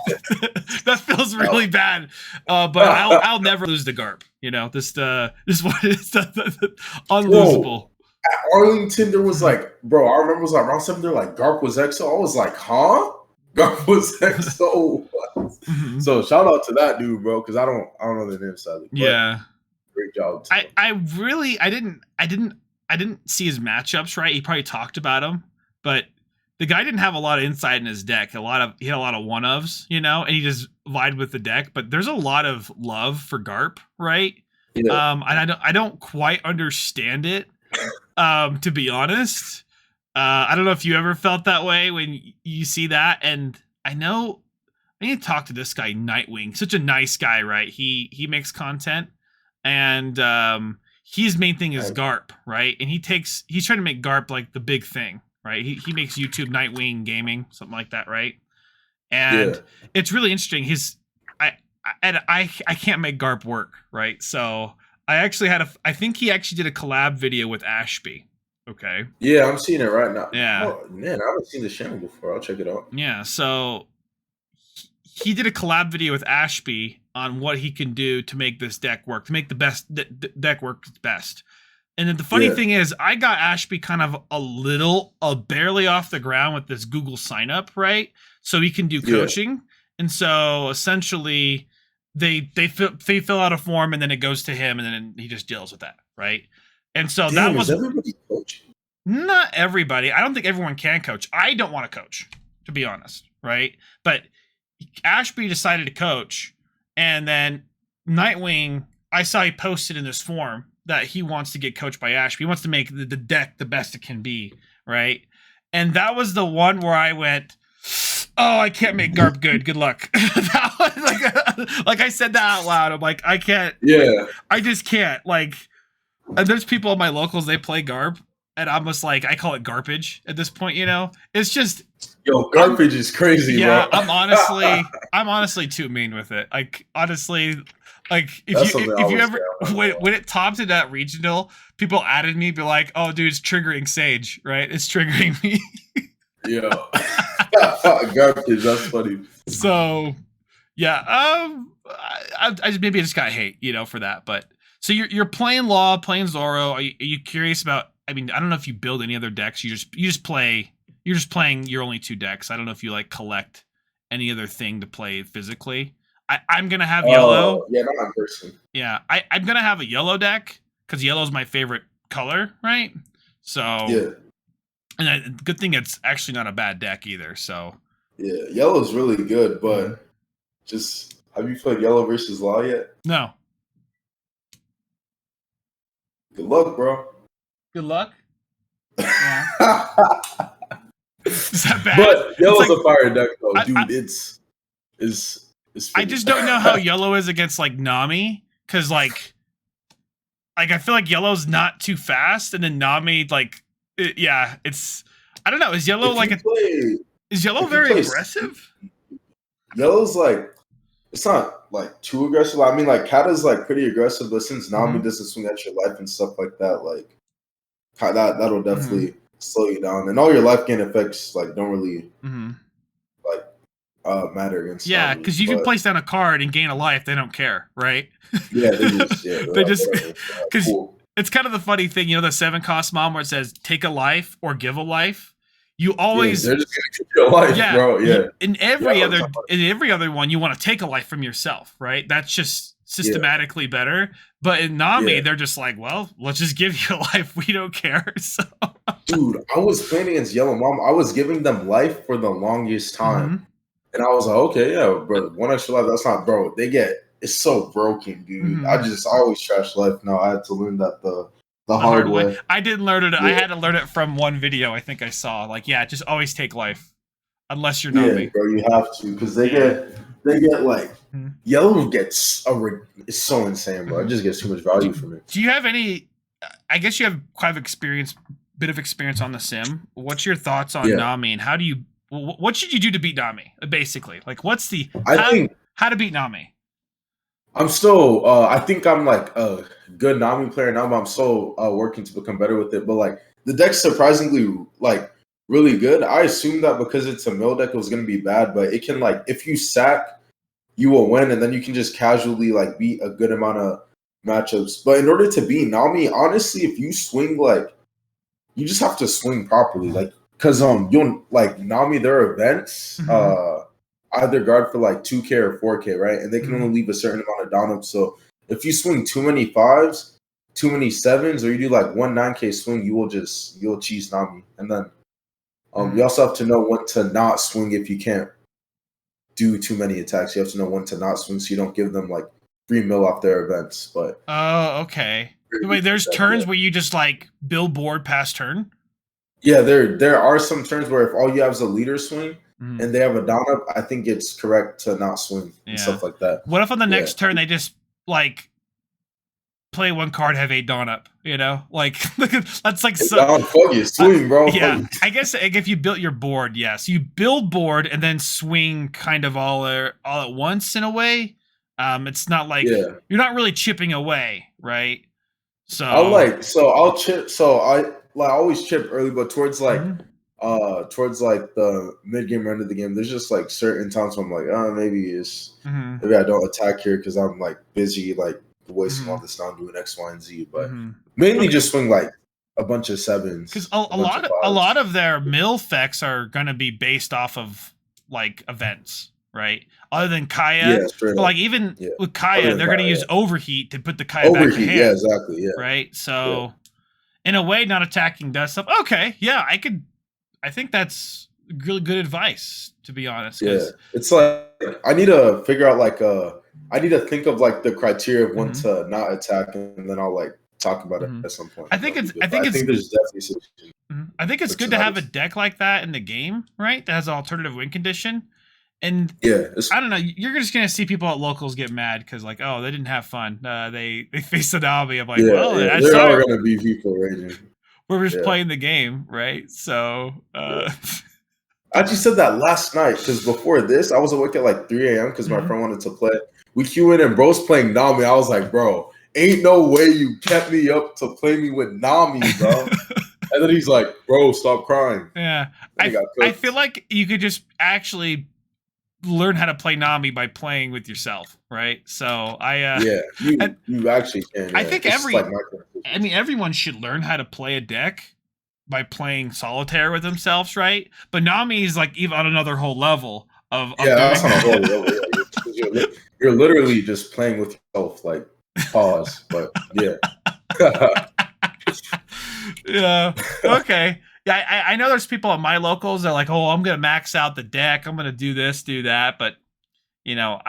Speaker 2: That feels really bad. But I'll never lose to Garp. This one is unlosable.
Speaker 3: At Arlington, there was like, bro, I remember it was like round 7. They're like Garp was EXO. I was like, huh? Garp was EXO. So shout out to that dude, bro, because I don't know the name sadly.
Speaker 2: Yeah.
Speaker 3: Great job.
Speaker 2: I didn't see his matchups, right? He probably talked about them, but the guy didn't have a lot of insight in his deck. He had a lot of one-ofs, and he just vied with the deck. But there's a lot of love for Garp, right? Yeah. And I don't quite understand it, to be honest. I don't know if you ever felt that way when you see that. And I know I need to talk to this guy, Nightwing. Such a nice guy, right? He makes content, and his main thing is Garp, right? And he's trying to make Garp like the big thing. Right, he makes YouTube Nightwing Gaming, something like that, right? And it's really interesting. I can't make Garp work, right? So I think he actually did a collab video with Ashby. Okay.
Speaker 3: Yeah, I'm seeing it right now.
Speaker 2: Yeah.
Speaker 3: Oh, man, I haven't seen the channel before. I'll check it out.
Speaker 2: Yeah. So he did a collab video with Ashby on what he can do to make this deck work, to make the best deck work best. And then the funny thing is, I got Ashby kind of barely off the ground with this Google sign up, right? So he can do coaching. And so essentially they fill out a form and then it goes to him and then he just deals with that, right? And so that was
Speaker 3: everybody coaching?
Speaker 2: Not everybody. I don't think everyone can coach. I don't want to coach, to be honest, right? But Ashby decided to coach, and then Nightwing, I saw he posted in this form that he wants to get coached by Ashby. He wants to make the deck the best it can be, right? And that was the one where I went, oh, I can't make Garp good. Good luck. That was like I said that out loud. I'm like, I can't.
Speaker 3: Yeah.
Speaker 2: I just can't. Like, and there's people in my locals, they play Garp, and I'm just like, I call it garbage at this point, It's just...
Speaker 3: Yo, garbage is crazy,
Speaker 2: yeah,
Speaker 3: bro.
Speaker 2: I'm honestly too mean with it. Like, honestly... Like if you ever when it topped in that regional, people added me, be like, "Oh, dude, it's triggering Sage, right? It's triggering me."
Speaker 3: Yeah, garbage. That's funny.
Speaker 2: So, yeah, I maybe I just got hate, for that. But so you're playing Law, playing Zoro. Are you curious about? I mean, I don't know if you build any other decks. You're just playing your only 2 decks. I don't know if you like collect any other thing to play physically. I'm going to have yellow.
Speaker 3: Yeah, not in person.
Speaker 2: Yeah, I'm going to have a yellow deck because yellow is my favorite color, right? So, yeah. And good thing it's actually not a bad deck either, so.
Speaker 3: Yeah, yellow is really good, but just, have you played yellow versus Law yet?
Speaker 2: No.
Speaker 3: Good luck, bro.
Speaker 2: Good luck? Yeah. Is that bad?
Speaker 3: But yellow's a fire deck, though, dude. It's
Speaker 2: I just don't know how yellow is against like Nami, because like I feel like yellow's not too fast, and then Nami it's I don't know. Is yellow is yellow very aggressive?
Speaker 3: Yellow's like it's not like too aggressive. I mean, like Kata's like pretty aggressive, but since Nami doesn't swing at your life and stuff like that, like that'll definitely slow you down, and all your life gain effects like don't really like matter against
Speaker 2: Yeah,
Speaker 3: Nami,
Speaker 2: because you can place down a card and gain a life. They don't care, right?
Speaker 3: Yeah, they just
Speaker 2: they just because
Speaker 3: cool.
Speaker 2: it's kind of the funny thing, you know, the 7-cost mom where it says take a life or give a life. You always
Speaker 3: they're just gonna keep your life, bro. Yeah.
Speaker 2: In every other one, you want to take a life from yourself, right? That's just systematically better. But in Nami, they're just like, well, let's just give you a life. We don't care. So,
Speaker 3: dude, I was playing against Yellow Mom. I was giving them life for the longest time, and I was like, okay, yeah, bro, 1 extra life. That's not, bro. It's so broken, dude. I always trash life. No, I had to learn that the hard way.
Speaker 2: I didn't learn it. I had to learn it from one video I think I saw. Like, just always take life, unless you're Nami.
Speaker 3: Yeah, bro, you have to, because they get like Yellow gets it's so insane, bro. It just gets too much value from it.
Speaker 2: Do you have any? I guess you have quite a bit of experience on the sim. What's your thoughts on Nami, and how do you? What should you do to beat Nami? Basically, like, what's the? How to beat Nami?
Speaker 3: I'm still, I think I'm like a good Nami player now, but I'm still working to become better with it. But like the deck's surprisingly like really good. I assumed that because it's a mill deck, it was going to be bad, but it can, like, if you sack, you will win, and then you can just casually like beat a good amount of matchups. But in order to beat Nami, honestly, if you swing, like, you just have to swing properly, like, because you'll like Nami, their events either guard for like 2K or 4K, right? And they can only leave a certain amount of down up. So if you swing too many 5s, too many 7s, or you do like 1 9K swing, you'll cheese Nami. And then you also have to know when to not swing if you can't do too many attacks. You have to know when to not swing so you don't give them like 3 mil off their events. But
Speaker 2: okay. Wait, there's turns where you just like build board past turn?
Speaker 3: Yeah, there are some turns where if all you have is a leader swing and they have a down up, I think it's correct to not swing and stuff like that.
Speaker 2: What if on the next turn they just like play 1 card, have 8 dawn up? You know, like that's like
Speaker 3: swing, bro.
Speaker 2: Yeah, I guess if you built your board, yes, you build board and then swing kind of all at once in a way. It's not like you're not really chipping away, right? So
Speaker 3: I'll chip. So I always chip early, but towards like the mid game or end of the game, there's just like certain times where I'm like, maybe I don't attack here because I'm like busy, like wasting all this time doing X, Y, and Z. But mainly just swing like a bunch of 7s.
Speaker 2: Because a lot of their mill effects are gonna be based off of like events, right? Other than Kaya, but like even with Kaya, they're gonna use overheat to put the Kaya back in hand.
Speaker 3: Yeah, exactly. Yeah.
Speaker 2: Right. So in a way, not attacking does stuff. Okay, I think that's really good advice, to be honest.
Speaker 3: Yeah, it's like I need to figure out like I need to think of like the criteria of when to not attack, and then I'll like talk about it at some point.
Speaker 2: I think there's definitely I think it's good to have a deck like that in the game, right? That has an alternative win condition. And I don't know, you're just gonna see people at locals get mad because like, oh, they didn't have fun. They faced a Nami. I'm like,
Speaker 3: there are gonna be people raging.
Speaker 2: We're just playing the game, right? So
Speaker 3: I actually said that last night because before this, I was awake at like 3 a.m. because my friend wanted to play. We queue in and bro's playing Nami. I was like, bro, ain't no way you kept me up to play me with Nami, bro. And then he's like, bro, stop crying.
Speaker 2: Yeah. I feel like you could just actually learn how to play Nami by playing with yourself, right? So
Speaker 3: you actually can.
Speaker 2: I think everyone should learn how to play a deck by playing solitaire with themselves, right? But Nami is like even on another whole level of
Speaker 3: that's on a whole level. Yeah. You're literally just playing with yourself, like pause, but
Speaker 2: yeah. Okay. Yeah, I know there's people at my locals that are like, oh, I'm gonna max out the deck, I'm gonna do this, do that, but you know,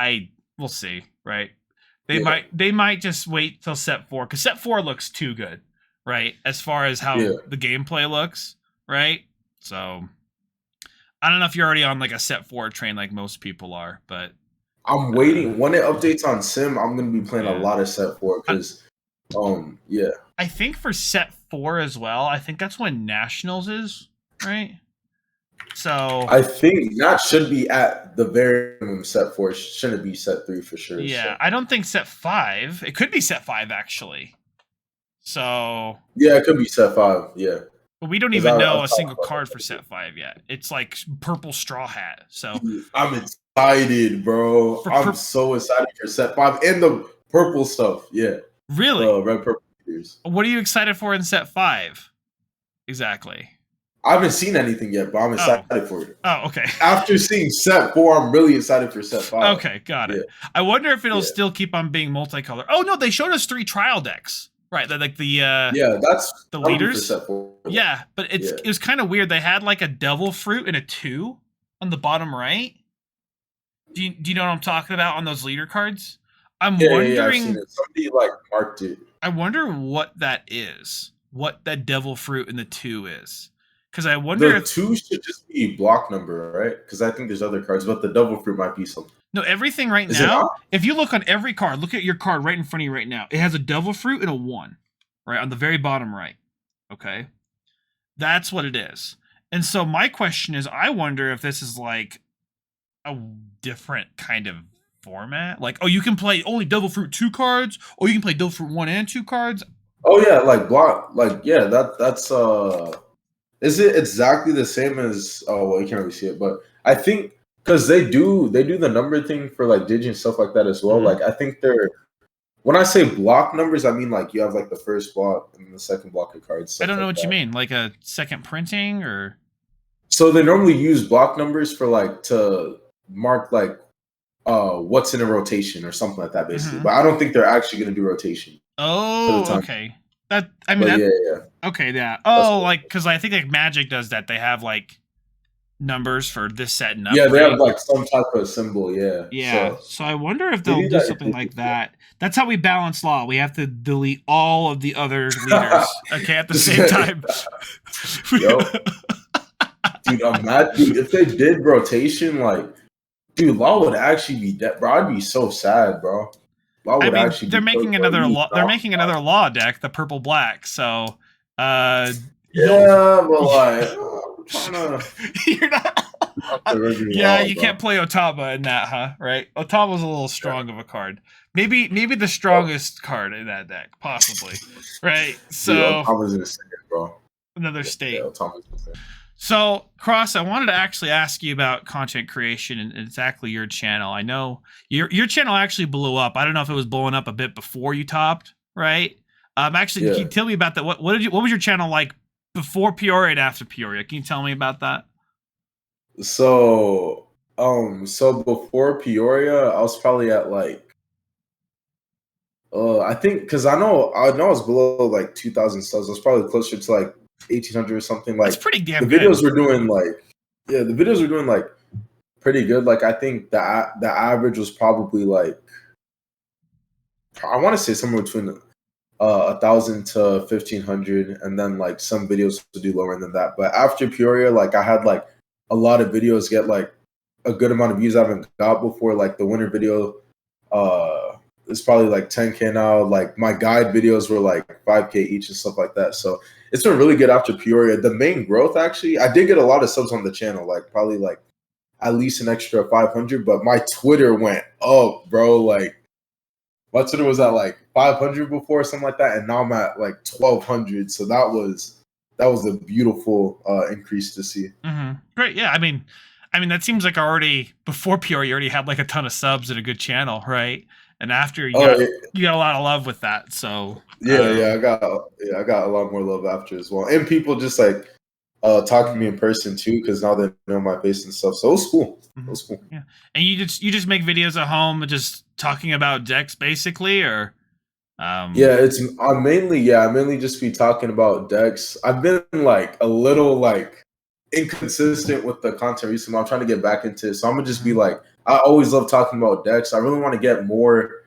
Speaker 2: we'll see, right? They might just wait till set 4 because set 4 looks too good, right? As far as how the gameplay looks, right? So I don't know if you're already on like a set 4 train like most people are, but
Speaker 3: I'm waiting. When it updates on Sim, I'm gonna be playing a lot of set 4 because
Speaker 2: I think for set 4 as well, I think that's when Nationals is, right? So
Speaker 3: I think that should be at the very minimum set 4. It shouldn't be set 3 for sure.
Speaker 2: Yeah,
Speaker 3: so.
Speaker 2: I don't think set 5. It could be set 5 actually. So
Speaker 3: yeah, it could be set 5. Yeah,
Speaker 2: but we don't even know a single card for set 5 yet. It's like purple straw hat. So
Speaker 3: I'm excited, bro. I'm so excited for set 5 and the purple stuff. Yeah.
Speaker 2: Really?
Speaker 3: Red purple figures.
Speaker 2: What are you excited for in set 5? Exactly.
Speaker 3: I haven't seen anything yet, but I'm excited for it.
Speaker 2: Oh, okay.
Speaker 3: After seeing set 4, I'm really excited for set 5.
Speaker 2: Okay, got it. I wonder if it'll still keep on being multicolor. Oh no, they showed us 3 trial decks. Right, like the
Speaker 3: that's
Speaker 2: the leaders.
Speaker 3: For set 4.
Speaker 2: Yeah, but it was kind of weird. They had like a devil fruit and a 2 on the bottom right. Do you know what I'm talking about on those leader cards? I'm wondering.
Speaker 3: I've seen it. Somebody like marked it.
Speaker 2: I wonder what that is. What that devil fruit and the 2 is. Because I wonder if
Speaker 3: 2 should just be block number, right? Because I think there's other cards, but the devil fruit might be something.
Speaker 2: No, everything right now, if you look on every card, look at your card right in front of you right now. It has a devil fruit and a 1, right? On the very bottom right. Okay? That's what it is. And so my question is, I wonder if this is like a different kind of format. Like, oh, you can play only devil fruit 2 cards, or you can play devil fruit 1 and 2 cards.
Speaker 3: Oh yeah, like block, like yeah, that's is it exactly the same as well, you can't really see it, but I think because they do the number thing for like digi and stuff like that as well. Like I think they're, when I say block numbers, I mean like you have like the first block and the second block of cards.
Speaker 2: I don't know what you mean, like a second printing or.
Speaker 3: So they normally use block numbers for like to mark like what's in a rotation or something like that, basically. But I don't think they're actually going to do rotation.
Speaker 2: Oh, okay. That I mean, okay, yeah. Oh, like because I think like Magic does that. They have like numbers for this set and upgrade.
Speaker 3: Yeah, they have like some type of symbol. Yeah.
Speaker 2: Yeah. So I wonder if they'll do something like that. That's how we balance law. We have to delete all of the other leaders. Okay, at the same time.
Speaker 3: Dude, dude, if they did rotation, like, dude, law would actually be dead, bro. I'd be so sad, bro.
Speaker 2: They're making another law. They're making another law deck, the purple black. So,
Speaker 3: yeah, but like, I'm trying to.
Speaker 2: You're not. Yeah, you can't play Otama in that, huh? Right? Otama's a little strong of a card. Maybe the strongest card in that deck, possibly. Right? So,
Speaker 3: Otama's in a state, bro.
Speaker 2: Another state.
Speaker 3: Yeah, Otama's in a state.
Speaker 2: So, Cross, I wanted to actually ask you about content creation and exactly your channel. I know your channel actually blew up. I don't know if it was blowing up a bit before you topped, right? Actually, can you tell me about that? What was your channel like before Peoria and after Peoria? Can you tell me about that?
Speaker 3: So before Peoria, I was probably at like, I think because I know I was below like 2,000 subs. I was probably closer to like 1,800 or something. Like,
Speaker 2: that's pretty damn
Speaker 3: the videos
Speaker 2: good.
Speaker 3: were doing like, the videos were doing like pretty good. Like I think the average was probably like, I want to say somewhere between 1,000 to 1,500, and then like some videos to do lower than that. But after Peoria, like I had like a lot of videos get like a good amount of views I haven't got before. Like the winter video, it's probably like 10K now. Like my guide videos were like 5K each and stuff like that. So it's been really good after Peoria. The main growth, actually, I did get a lot of subs on the channel, like probably like at least an extra 500. But my Twitter went up, bro. Like my Twitter was at like 500 before, or something like that, and now I'm at like 1,200. So that was a beautiful increase to see.
Speaker 2: Great, yeah. I mean, that seems like already before Peoria, you already had like a ton of subs and a good channel, right? And after you got a lot of love with that. So
Speaker 3: I got a lot more love after as well, and people just like talking to me in person too, because now they know my face and stuff. So it was cool. It was cool.
Speaker 2: Yeah, and you just make videos at home, just talking about decks, basically, or
Speaker 3: I mainly just be talking about decks. I've been like a little like inconsistent with the content recently. I'm trying to get back into it, so I'm gonna just be like, I always love talking about decks. I really want to get more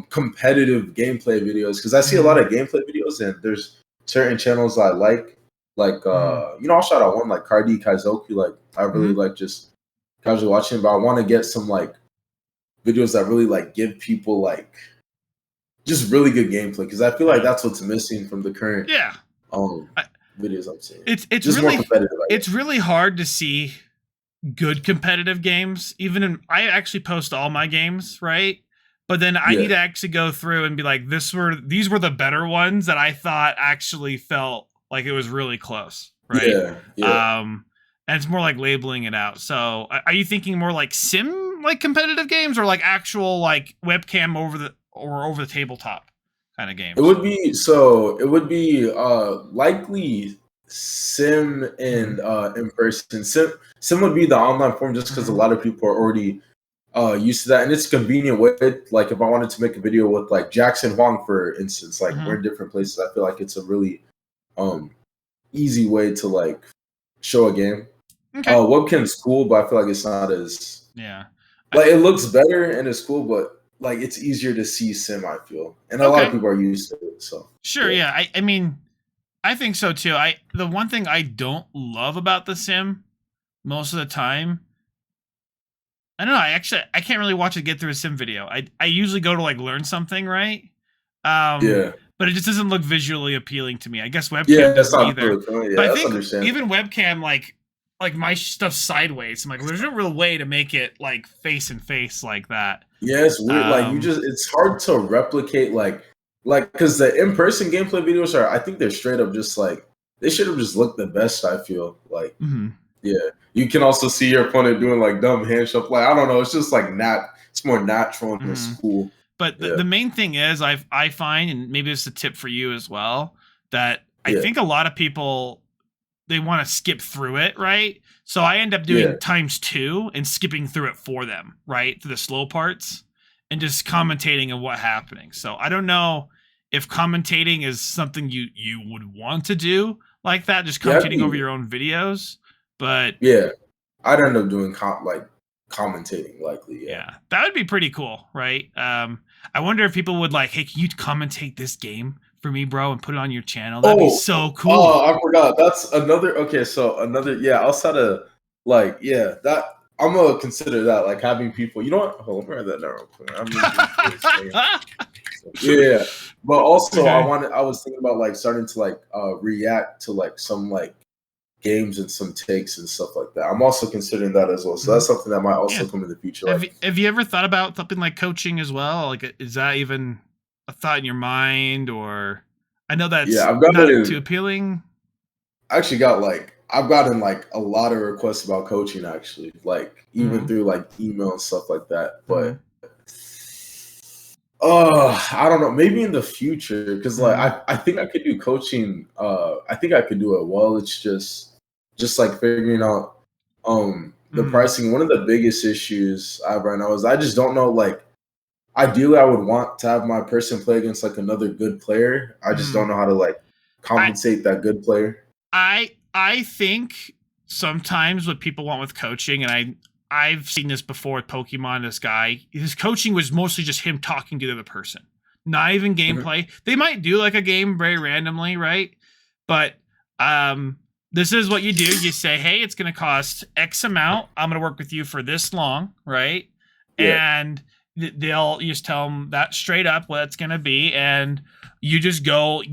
Speaker 3: competitive gameplay videos, because I see a lot of gameplay videos, and there's certain channels I like I'll shout out one like Cardi Kaizoku. Like I really like just casually watching, but I want to get some like videos that really like give people like just really good gameplay, because I feel like that's what's missing from the current videos I'm seeing.
Speaker 2: It's
Speaker 3: just
Speaker 2: really
Speaker 3: more competitive.
Speaker 2: It's really hard to see good competitive games. I actually post all my games, right? But then I need to actually go through and be like, these were the better ones that I thought actually felt like it was really close, right?
Speaker 3: Yeah.
Speaker 2: And it's more like labeling it out. So are you thinking more like sim like competitive games or like actual like webcam over the tabletop kind of games?
Speaker 3: It would be likely sim and in person. Sim would be the online form just because a lot of people are already used to that, and it's a convenient way. Like if I wanted to make a video with like Jackson Huang, for instance, like we're in different places, I feel like it's a really easy way to like show a game.
Speaker 2: Okay.
Speaker 3: Webcam's cool, but I feel like it's not as
Speaker 2: like
Speaker 3: it looks better and it's cool, but like it's easier to see sim, I feel, and a lot of people are used to it. So
Speaker 2: I mean, I think so too. The one thing I don't love about the sim most of the time, I don't know. I can't really watch it get through a sim video. I usually go to like learn something, right? But it just doesn't look visually appealing to me. I guess webcam doesn't either.
Speaker 3: Really
Speaker 2: but I think even webcam, like my stuff sideways, I'm like, well, there's no real way to make it like face and face like that.
Speaker 3: Yeah, it's weird. Like it's hard to replicate like because the in-person gameplay videos are, I think they're straight up just like, they should have just looked the best, I feel like. Yeah, you can also see your opponent doing like dumb hand shuffle. Like I don't know, it's just like it's more natural and it's cool.
Speaker 2: But the main thing is, I find, and maybe it's a tip for you as well, that I think a lot of people, they want to skip through it, right? So I end up doing ×2 and skipping through it for them, right, through the slow parts, and just commentating on what's happening. So I don't know if commentating is something you would want to do like that, just commentating over your own videos. But
Speaker 3: I'd end up doing commentating likely.
Speaker 2: That would be pretty cool, right? I wonder if people would like, hey, can you commentate this game for me, bro, and put it on your channel? That'd be so cool.
Speaker 3: Oh, I forgot. That's another. Okay, so another. Yeah, outside of like, that I'm gonna consider that like having people. You know what? Hold on, let me write that down real quick. But also I was thinking about like starting to like react to like some like games and some takes and stuff like that. I'm also considering that as well. So that's something that might also come in the future.
Speaker 2: Have you ever thought about something like coaching as well? Like, is that even a thought in your mind? Or I know that's not too appealing.
Speaker 3: I've gotten like a lot of requests about coaching, actually, like even through like email and stuff like that. But I don't know, maybe in the future, because like I think I could do coaching. I think I could do it well. It's just like figuring out the pricing. One of the biggest issues I have right now is I just don't know, like, ideally I would want to have my person play against like another good player. I just don't know how to like compensate that good player.
Speaker 2: I think sometimes what people want with coaching, and I've seen this before with Pokemon, this guy, his coaching was mostly just him talking to the other person, not even gameplay. They might do like a game very randomly, right? But this is what you do. You say, hey, it's going to cost X amount. I'm going to work with you for this long, right? And you just tell them that straight up what it's going to be. And you just go,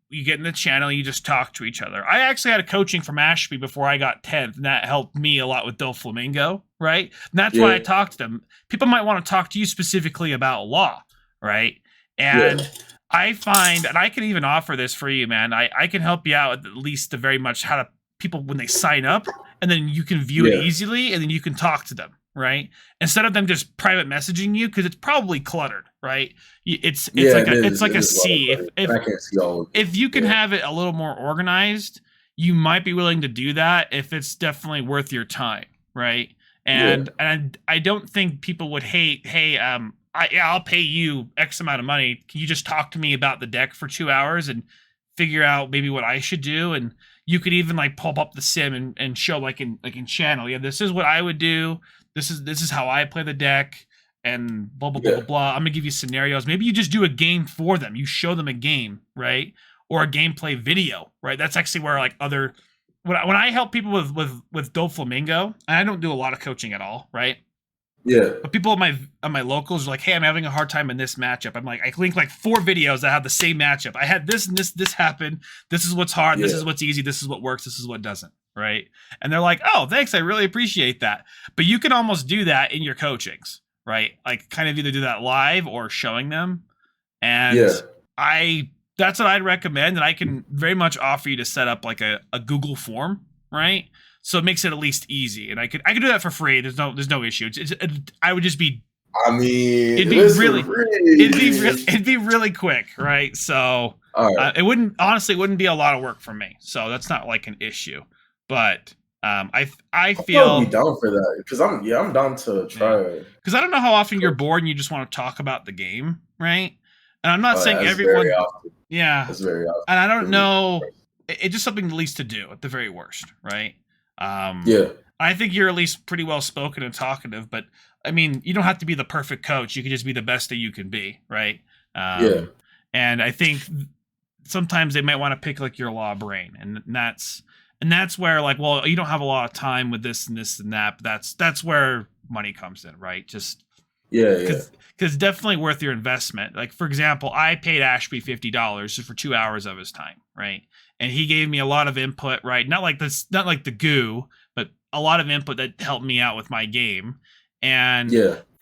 Speaker 2: you get in the channel, you just talk to each other. I actually had a coaching from Ashby before I got 10th, and that helped me a lot with Doflamingo, right? And that's why I talked to them. People might want to talk to you specifically about law, right? And I find, and I can even offer this for you, man. I can help you out at least the very much how to people when they sign up, and then you can view it easily, and then you can talk to them, right? Instead of them just private messaging you, because it's probably cluttered, right? It's like a C. If you can have it a little more organized, you might be willing to do that if it's definitely worth your time, right? And I don't think people would hate, hey, I'll pay you X amount of money. Can you just talk to me about the deck for 2 hours and figure out maybe what I should do? And you could even like pop up the sim and show like in channel. Yeah, this is what I would do. This is how I play the deck, and blah blah blah blah blah. I'm gonna give you scenarios. Maybe you just do a game for them. You show them a game, right? Or a gameplay video, right? That's actually where like when I help people with Doflamingo, and I don't do a lot of coaching at all, right?
Speaker 3: Yeah.
Speaker 2: But people at my locals are like, hey, I'm having a hard time in this matchup. I'm like, I link like 4 videos that have the same matchup. I had this and this happen. This is what's hard. This is what's easy. This is what works. This is what doesn't. Right. And they're like, oh, thanks. I really appreciate that. But you can almost do that in your coachings, right? Like kind of either do that live or showing them. And that's what I'd recommend. And I can very much offer you to set up like a Google form, right? So it makes it at least easy, and I could do that for free. There's no issue. I would just be.
Speaker 3: I mean,
Speaker 2: it'd be really quick, right? So it wouldn't be a lot of work for me. So that's not like an issue. But I feel
Speaker 3: I'll be down for that because I'm down to try.
Speaker 2: Because I don't know how often you're bored and you just want to talk about the game, right? And I'm not saying everyone.
Speaker 3: Very often.
Speaker 2: Yeah,
Speaker 3: that's very often.
Speaker 2: And I don't know. It's just something at least to do at the very worst, right?
Speaker 3: Yeah.
Speaker 2: I think you're at least pretty well spoken and talkative, but I mean, you don't have to be the perfect coach. You can just be the best that you can be, right?
Speaker 3: Yeah.
Speaker 2: And I think sometimes they might want to pick like your law brain, and that's where like, well, you don't have a lot of time with this and this and that, but that's where money comes in, right? Just because it's definitely worth your investment. Like for example, I paid Ashby $50 just for 2 hours of his time, right? And he gave me a lot of input, right? Not like the goo, but a lot of input that helped me out with my game. And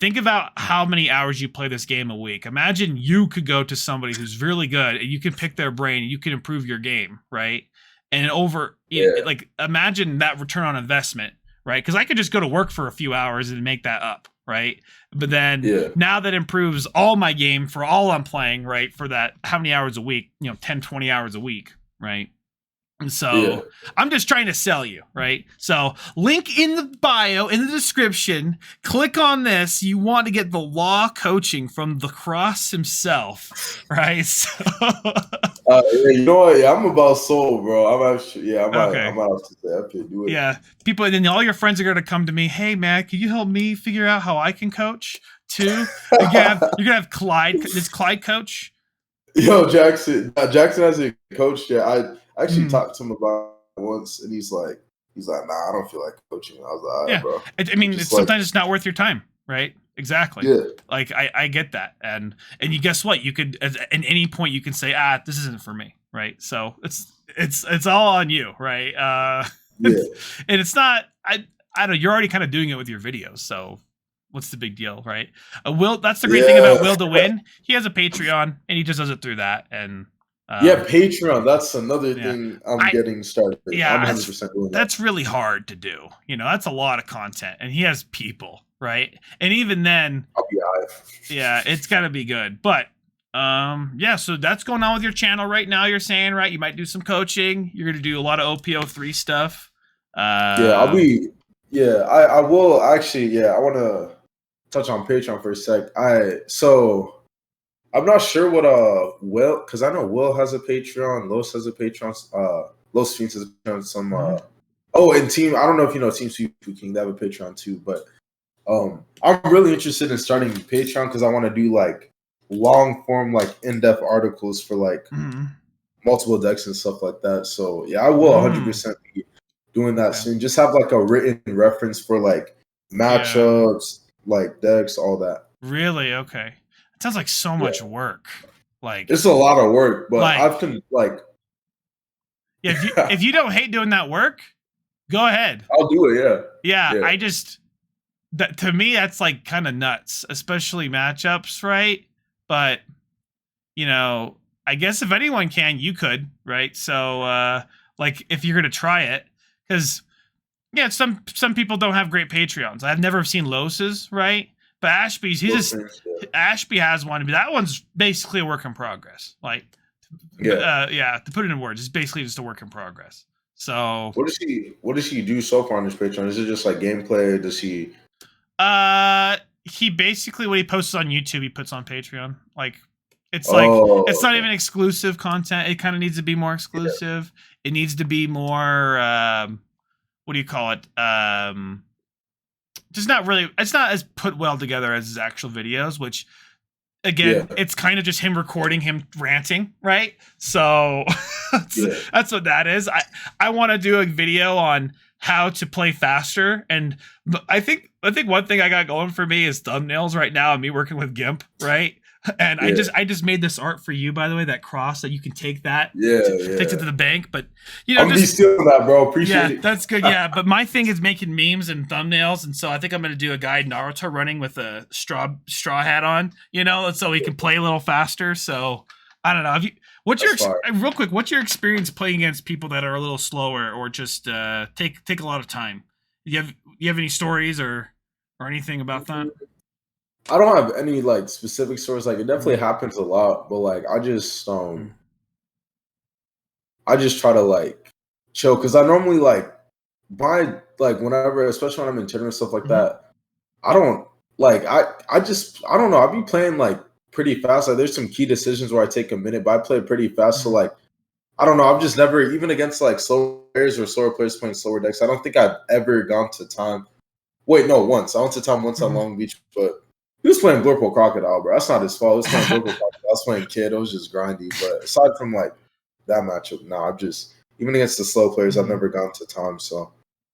Speaker 2: think about how many hours you play this game a week. Imagine you could go to somebody who's really good and you can pick their brain and you can improve your game, right? And like imagine that return on investment, right? Because I could just go to work for a few hours and make that up, right? But then now that improves all my game for all I'm playing, right? For that, how many hours a week? 10, 20 hours a week, right? And so I'm just trying to sell you, right? So link in the bio, in the description, click on this. You want to get the law coaching from the Cross himself, right? So
Speaker 3: you know what? Yeah, I'm about sold, bro. I'm actually, I'm out to say, okay, do it.
Speaker 2: Yeah, people, and then all your friends are going to come to me. Hey, man, can you help me figure out how I can coach too? You're gonna have Clyde. Does Clyde coach?
Speaker 3: Yo, Jackson hasn't coached yet. I actually talked to him about it once, and he's like, nah, I don't feel like coaching. I was like, all right, bro.
Speaker 2: I mean, sometimes it's not worth your time, right? Exactly. Yeah. Like I get that, and you guess what? You could at any point you can say, this isn't for me, right? So it's all on you, right? And it's not. I don't know. You're already kind of doing it with your videos, so. What's the big deal, right? Will, that's the great thing about Will to Win. He has a Patreon, and he just does it through that. And
Speaker 3: Patreon. That's another thing I'm getting started.
Speaker 2: Yeah,
Speaker 3: I'm 100% doing that.
Speaker 2: That's really hard to do. That's a lot of content, and he has people, right? And even then,
Speaker 3: I'll be high.
Speaker 2: It's got to be good. But so that's going on with your channel right now. You're saying, right? You might do some coaching. You're going to do a lot of OPO3 stuff.
Speaker 3: I'll be. Yeah, I will actually. I want to touch on Patreon for a sec. I'm not sure what Will, because I know Will has a Patreon, Los has a Patreon, Los Fiends has a Patreon, and Team, I don't know if you know Team Sweet King, they have a Patreon too, but I'm really interested in starting Patreon because I want to do like long form, like in-depth articles for like multiple decks and stuff like that. So I will 100% be doing that soon. Just have like a written reference for like matchups, like decks, all that.
Speaker 2: Really? Okay. It sounds like so much work. Like
Speaker 3: it's a lot of work, but I've been like.
Speaker 2: If you don't hate doing that work, go ahead.
Speaker 3: I'll do it.
Speaker 2: Yeah. I just to me that's like kind of nuts, especially matchups, right? But I guess if anyone can, you could, right? So like if you're gonna try it, because some people don't have great Patreons. I've never seen Los's, right? But Ashby's, Ashby has one. That one's basically a work in progress. Like, to put it in words, it's basically just a work in progress. So,
Speaker 3: what does he do so far on his Patreon? Is it just like gameplay? Does he?
Speaker 2: He basically what he posts on YouTube, he puts on Patreon. Like, it's like it's not even exclusive content. It kind of needs to be more exclusive. It needs to be more. What do you call it? Just not really. It's not as put well together as his actual videos, which again, it's kind of just him recording him ranting, right? So that's what that is. I want to do a video on how to play faster, and I think one thing I got going for me is thumbnails right now, and me working with GIMP, right? And I just made this art for you, by the way, that cross that you can take that, take it to the bank. But
Speaker 3: I'm just stealing that, bro. Appreciate it.
Speaker 2: That's good. Yeah, but my thing is making memes and thumbnails, and so I think I'm gonna do a guy Naruto running with a straw hat on, so he can play a little faster. So I don't know. What's real quick? What's your experience playing against people that are a little slower or just take a lot of time? You have any stories or anything about that?
Speaker 3: I don't have any like specific stories. Like it definitely happens a lot, but like I just try to like chill because I normally like whenever, especially when I'm in tournament stuff like that, I don't like I don't know. I'll be playing like pretty fast. Like there's some key decisions where I take a minute, but I play pretty fast. So like I don't know. I've just never, even against like slower players or slower players playing slower decks, I don't think I've ever gone to time. Wait, no, once. I went to time once on Long Beach, but he was playing Blurple Crocodile, bro. That's not his fault. He was playing Blurple Crocodile. I was playing Kid. It was just grindy. But aside from like that matchup, no, I've just, even against the slow players, I've never gone to time. So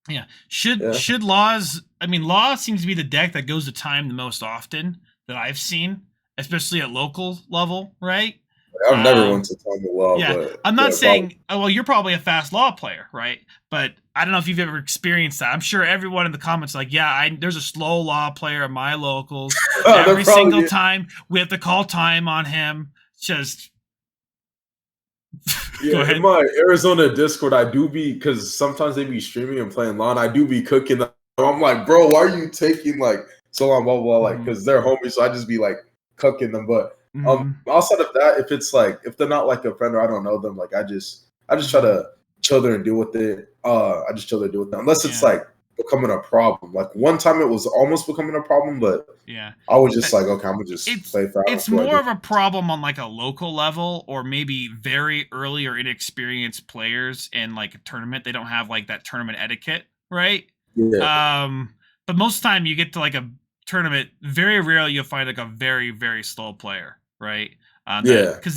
Speaker 2: yeah, should Laws? I mean, Law seems to be the deck that goes to time the most often that I've seen, especially at local level, right?
Speaker 3: I've never went to time with Law.
Speaker 2: Yeah,
Speaker 3: but
Speaker 2: I'm not saying. Well, you're probably a fast Law player, right? But I don't know if you've ever experienced that. I'm sure everyone in the comments like, yeah, there's a slow Law player at my locals. Every single time we have to call time on him. Just
Speaker 3: yeah, go ahead. In my Arizona Discord, I do be, because sometimes they be streaming and playing Law, and I do be cooking them. I'm like, bro, why are you taking like so long, blah blah, like, because they're homies, so I just be like cooking them. But outside of that, if it's like, if they're not like a friend or I don't know them, like I just try to chill there and deal with it. I just chill there and deal with it, unless it's like becoming a problem. Like one time it was almost becoming a problem, but I was just like, okay, I'm gonna just play fast.
Speaker 2: It's more of a problem on like a local level, or maybe very early or inexperienced players in like a tournament. They don't have like that tournament etiquette, right?
Speaker 3: Yeah.
Speaker 2: But most of the time you get to like a tournament, very rarely you'll find like a very, very slow player, right? Because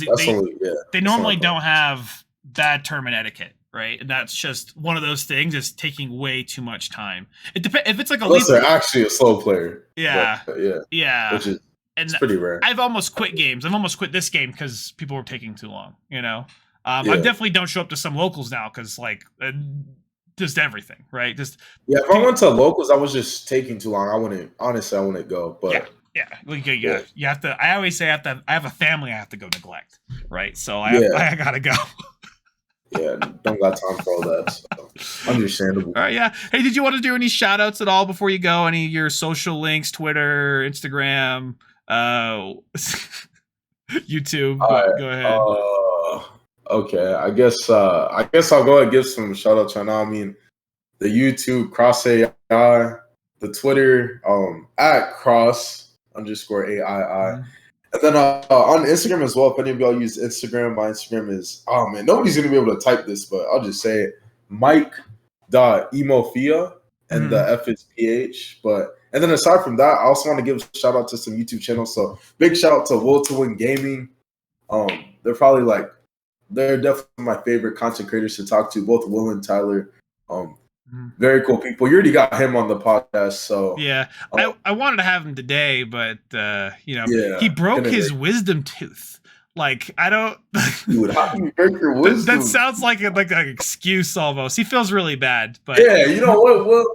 Speaker 2: they normally don't have bad tournament etiquette, right? And that's just one of those things. It's taking way too much time. It depends if it's like
Speaker 3: unless they're actually a slow player.
Speaker 2: Yeah,
Speaker 3: but,
Speaker 2: which is
Speaker 3: it's pretty rare.
Speaker 2: I've almost quit games. I've almost quit this game because people were taking too long. You know, I definitely don't show up to some locals now because like. Just everything, right? Just
Speaker 3: if I went to locals, I was just taking too long. I wouldn't go. But
Speaker 2: you have to. I always say I have a family I have to go neglect, right? So I gotta go.
Speaker 3: Don't got time for all that. So. Understandable.
Speaker 2: All right, yeah. Hey, did you want to do any shout outs at all before you go? Any of your social links, Twitter, Instagram, YouTube? Go ahead.
Speaker 3: Okay, I guess I'll go and give some shout outs right now. I mean, the YouTube Cross AI, the Twitter at Cross_AII, and then on Instagram as well. If any of y'all use Instagram, my Instagram is nobody's gonna be able to type this, but I'll just say it, Mike.Emofia, and the F is PH. And then aside from that, I also want to give a shout out to some YouTube channels. So big shout out to Will to Win Gaming. They're definitely my favorite content creators to talk to, both Will and Tyler. Very cool people. You already got him on the podcast, so
Speaker 2: I wanted to have him today, but he broke his wisdom tooth. Like I don't.
Speaker 3: Dude, how do you break your wisdom?
Speaker 2: That sounds like an excuse almost. He feels really bad, but
Speaker 3: you know what? Well,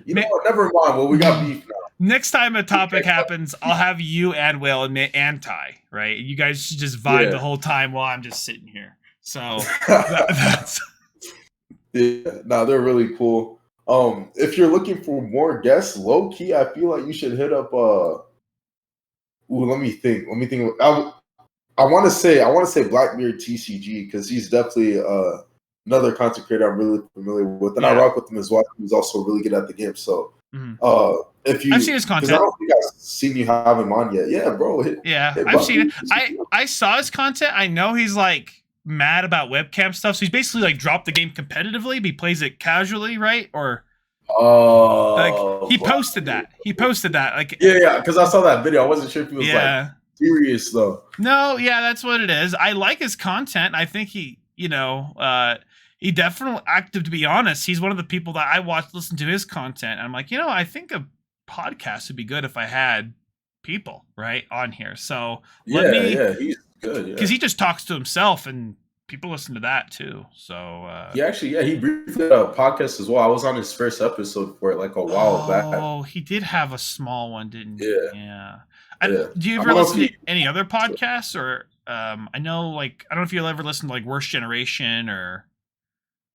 Speaker 3: you know what? Never mind. Well, we got beef now.
Speaker 2: Next time a topic happens, I'll have you and Will and Ty. Right? You guys should just vibe the whole time while I'm just sitting here. So that's.
Speaker 3: They're really cool. If you're looking for more guests, low key, I feel like you should hit up. Let me think. I want to say Blackbeard TCG because he's definitely another content creator I'm really familiar with, and I rock with him as well. He's also really good at the game. So, if you,
Speaker 2: I've seen his content.
Speaker 3: I don't think I've seen you have him on yet. Yeah, bro.
Speaker 2: I've seen it. I saw his content. I know he's like mad about webcam stuff, so he's basically like dropped the game competitively, but he plays it casually, right? Or he posted that. Like
Speaker 3: because I saw that video. I wasn't sure if he was like serious though.
Speaker 2: No, that's what it is. I like his content. I think he definitely active. To be honest, he's one of the people that I listen to his content, and I'm like, I think a podcast would be good if I had people right on here. So
Speaker 3: he's good
Speaker 2: because he just talks to himself and people listen to that too. So
Speaker 3: he briefly did a podcast as well. I was on his first episode for it like a while back.
Speaker 2: Oh, he did have a small one, didn't he?
Speaker 3: Yeah.
Speaker 2: Do you ever listen to any other podcasts or I know, like, I don't know if you'll ever listen to like Worst Generation or.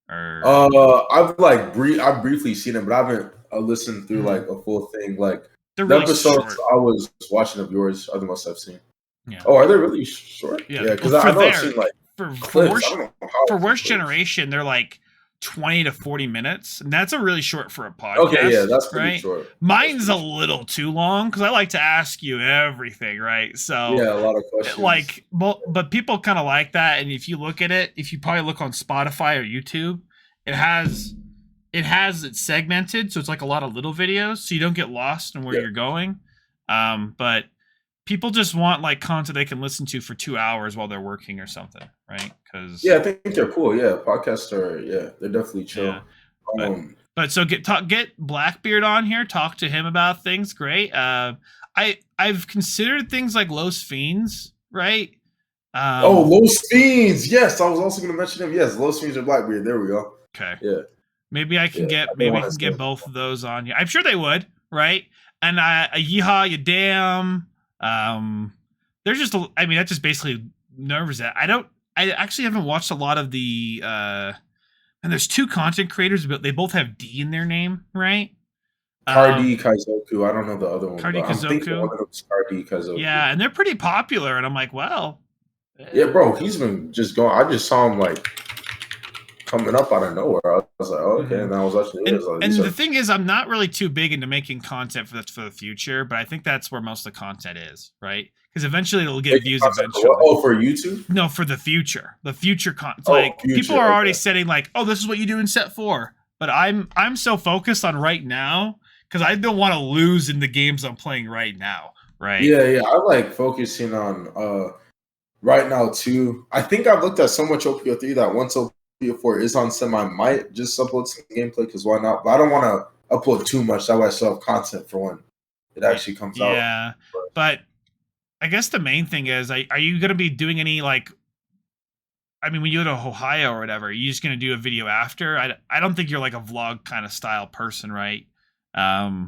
Speaker 3: I've I've briefly seen it, but I haven't listened through like a full thing. Like
Speaker 2: they're
Speaker 3: the
Speaker 2: really
Speaker 3: episodes
Speaker 2: short.
Speaker 3: I was watching of yours are the most I've seen.
Speaker 2: Yeah.
Speaker 3: Oh, are they really short?
Speaker 2: Yeah,
Speaker 3: because
Speaker 2: well,
Speaker 3: I know I've seen like
Speaker 2: for
Speaker 3: clips. I don't know how
Speaker 2: for
Speaker 3: it's
Speaker 2: Worst
Speaker 3: clips.
Speaker 2: Generation, they're like 20 to 40 minutes, and that's a really short for a podcast.
Speaker 3: Okay, yeah, that's pretty
Speaker 2: right?
Speaker 3: short.
Speaker 2: Mine's a little too long because I like to ask you everything, right? So
Speaker 3: yeah, a lot of questions.
Speaker 2: Like, but people kind of like that, and if you look at it, if you probably look on Spotify or YouTube, it has it segmented, so it's like a lot of little videos, so you don't get lost in where you're going. But people just want like content they can listen to for 2 hours while they're working or something, right? Because
Speaker 3: I think they're cool. Yeah, podcasts are they're definitely chill.
Speaker 2: Yeah. But so get Blackbeard on here, talk to him about things. Great. I've considered things like Los Fiends, right?
Speaker 3: Los Fiends. Yes, I was also going to mention him. Yes, Los Fiends and Blackbeard. There we go.
Speaker 2: Okay.
Speaker 3: Yeah.
Speaker 2: Maybe I can get both of those on here. I'm sure they would, right? And Yeehaw, you damn. They're just. I mean, that just basically nerves that. I actually haven't watched a lot of the. And there's 2 content creators, but they both have D in their name, right?
Speaker 3: Cardi Kaizoku. I don't know the other one.
Speaker 2: Cardi
Speaker 3: Kaizoku. I'm thinking one of them is Cardi Kaizoku.
Speaker 2: Yeah, and they're pretty popular, and I'm like, well.
Speaker 3: Yeah, bro, he's been just going. I just saw him like coming up out of nowhere. I was like, oh, okay, and I was watching videos.
Speaker 2: And the thing is, I'm not really too big into making content for the future, but I think that's where most of the content is, right? Because eventually it'll get views eventually.
Speaker 3: Oh, for YouTube?
Speaker 2: No, for the future. The future content. Like people are already setting like, oh, this is what you do in set 4. But I'm so focused on right now because I don't want to lose in the games I'm playing right now, right?
Speaker 3: Yeah. I like focusing on right now too. I think I've looked at so much OPO3 that once OPO4 is on semi, I might just upload some gameplay because why not? But I don't want to upload too much. That way I still have content for when it actually comes out.
Speaker 2: Yeah, but I guess the main thing is, are you going to be doing any like? I mean, when you go to Ohio or whatever, are you just going to do a video after? I don't think you're like a vlog kind of style person, right?
Speaker 3: Yeah,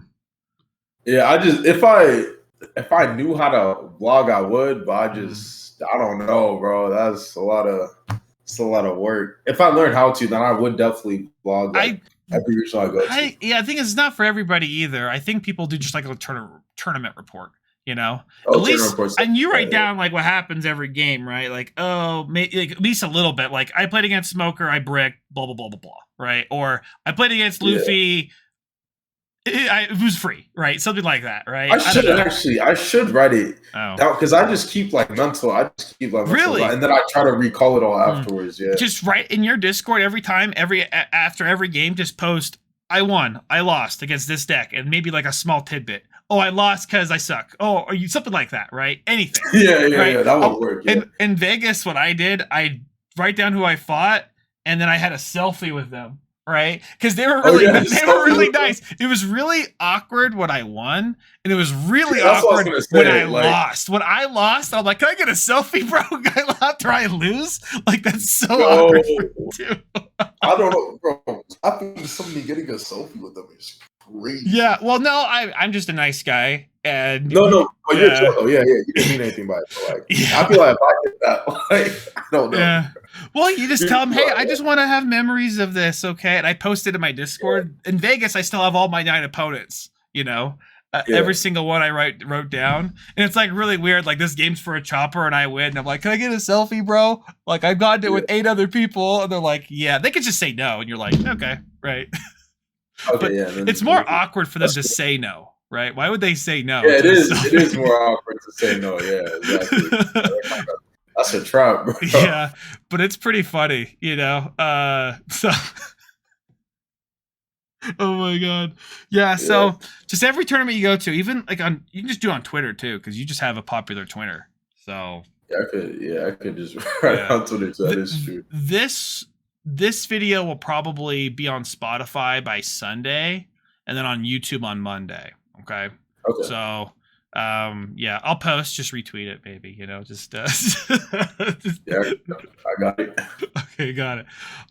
Speaker 3: I just if I knew how to vlog, I would, but I don't know, bro. That's a lot of work. If I learned how to, then I would definitely vlog every region I go to.
Speaker 2: I think it's not for everybody either. I think people do just like a tournament report, you know. At least, and you write down like what happens every game, right? Like, like, at least a little bit. Like, I played against Smoker, I bricked, blah blah blah blah blah, right? Or I played against Luffy. It was free, right? Something like that, right?
Speaker 3: I should write it down because I just keep like mental.
Speaker 2: Really,
Speaker 3: and then I try to recall it all afterwards. Yeah,
Speaker 2: just write in your Discord every time, after every game. Just post, I won, I lost against this deck, and maybe like a small tidbit. Oh, I lost because I suck. Oh, or you something like that, right? Anything.
Speaker 3: Yeah, that would work. Yeah.
Speaker 2: In Vegas, what I did, I write down who I fought, and then I had a selfie with them. Right, because they were really nice. It was really awkward when I won, and it was really awkward when I lost. When I lost, I'm like, "Can I get a selfie, bro? After I lose, like that's so awkward for me too."
Speaker 3: I don't know, bro. I think somebody getting a selfie with them is crazy.
Speaker 2: Yeah, well, no, I'm just a nice guy, and
Speaker 3: no, but you're chill though. Yeah, you didn't mean anything by it. So, like, I feel like if I did that, like, I don't know. Yeah.
Speaker 2: Well, you just tell them, hey, I just want to have memories of this, okay? And I posted in my Discord. In Vegas, I still have all my 9 opponents, you know? Every single one I wrote down. And it's like really weird. Like, this game's for a chopper and I win. And I'm like, can I get a selfie, bro? Like, I've gotten it with 8 other people. And they're like, yeah. They could just say no. And you're like, okay, right.
Speaker 3: Okay,
Speaker 2: it's more awkward for them to say no, right? Why would they say no?
Speaker 3: Yeah, it is. It is more awkward to say no. Yeah, exactly. That's a trap, bro.
Speaker 2: Yeah, but it's pretty funny, you know. So, oh my god, yeah. So, just every tournament you go to, even like you can just do it on Twitter too, because you just have a popular Twitter. So
Speaker 3: I could just write on Twitter. So that is true.
Speaker 2: This video will probably be on Spotify by Sunday, and then on YouTube on Monday. Okay. So. I'll post, just retweet it, maybe, you know, just
Speaker 3: yeah, I got it.
Speaker 2: Okay, got it.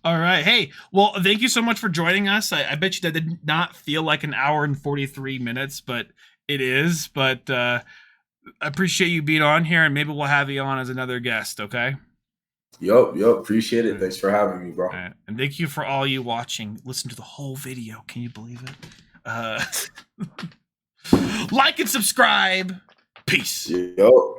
Speaker 2: All right. Hey, well, thank you so much for joining us. I bet you that did not feel like an hour and 43 minutes, but it is. But I appreciate you being on here, and maybe we'll have you on as another guest, okay?
Speaker 3: Yup. Appreciate it. Thanks for having me, bro.
Speaker 2: All right. And thank you for all you watching. Listen to the whole video. Can you believe it? Like and subscribe. Peace.
Speaker 3: Yup.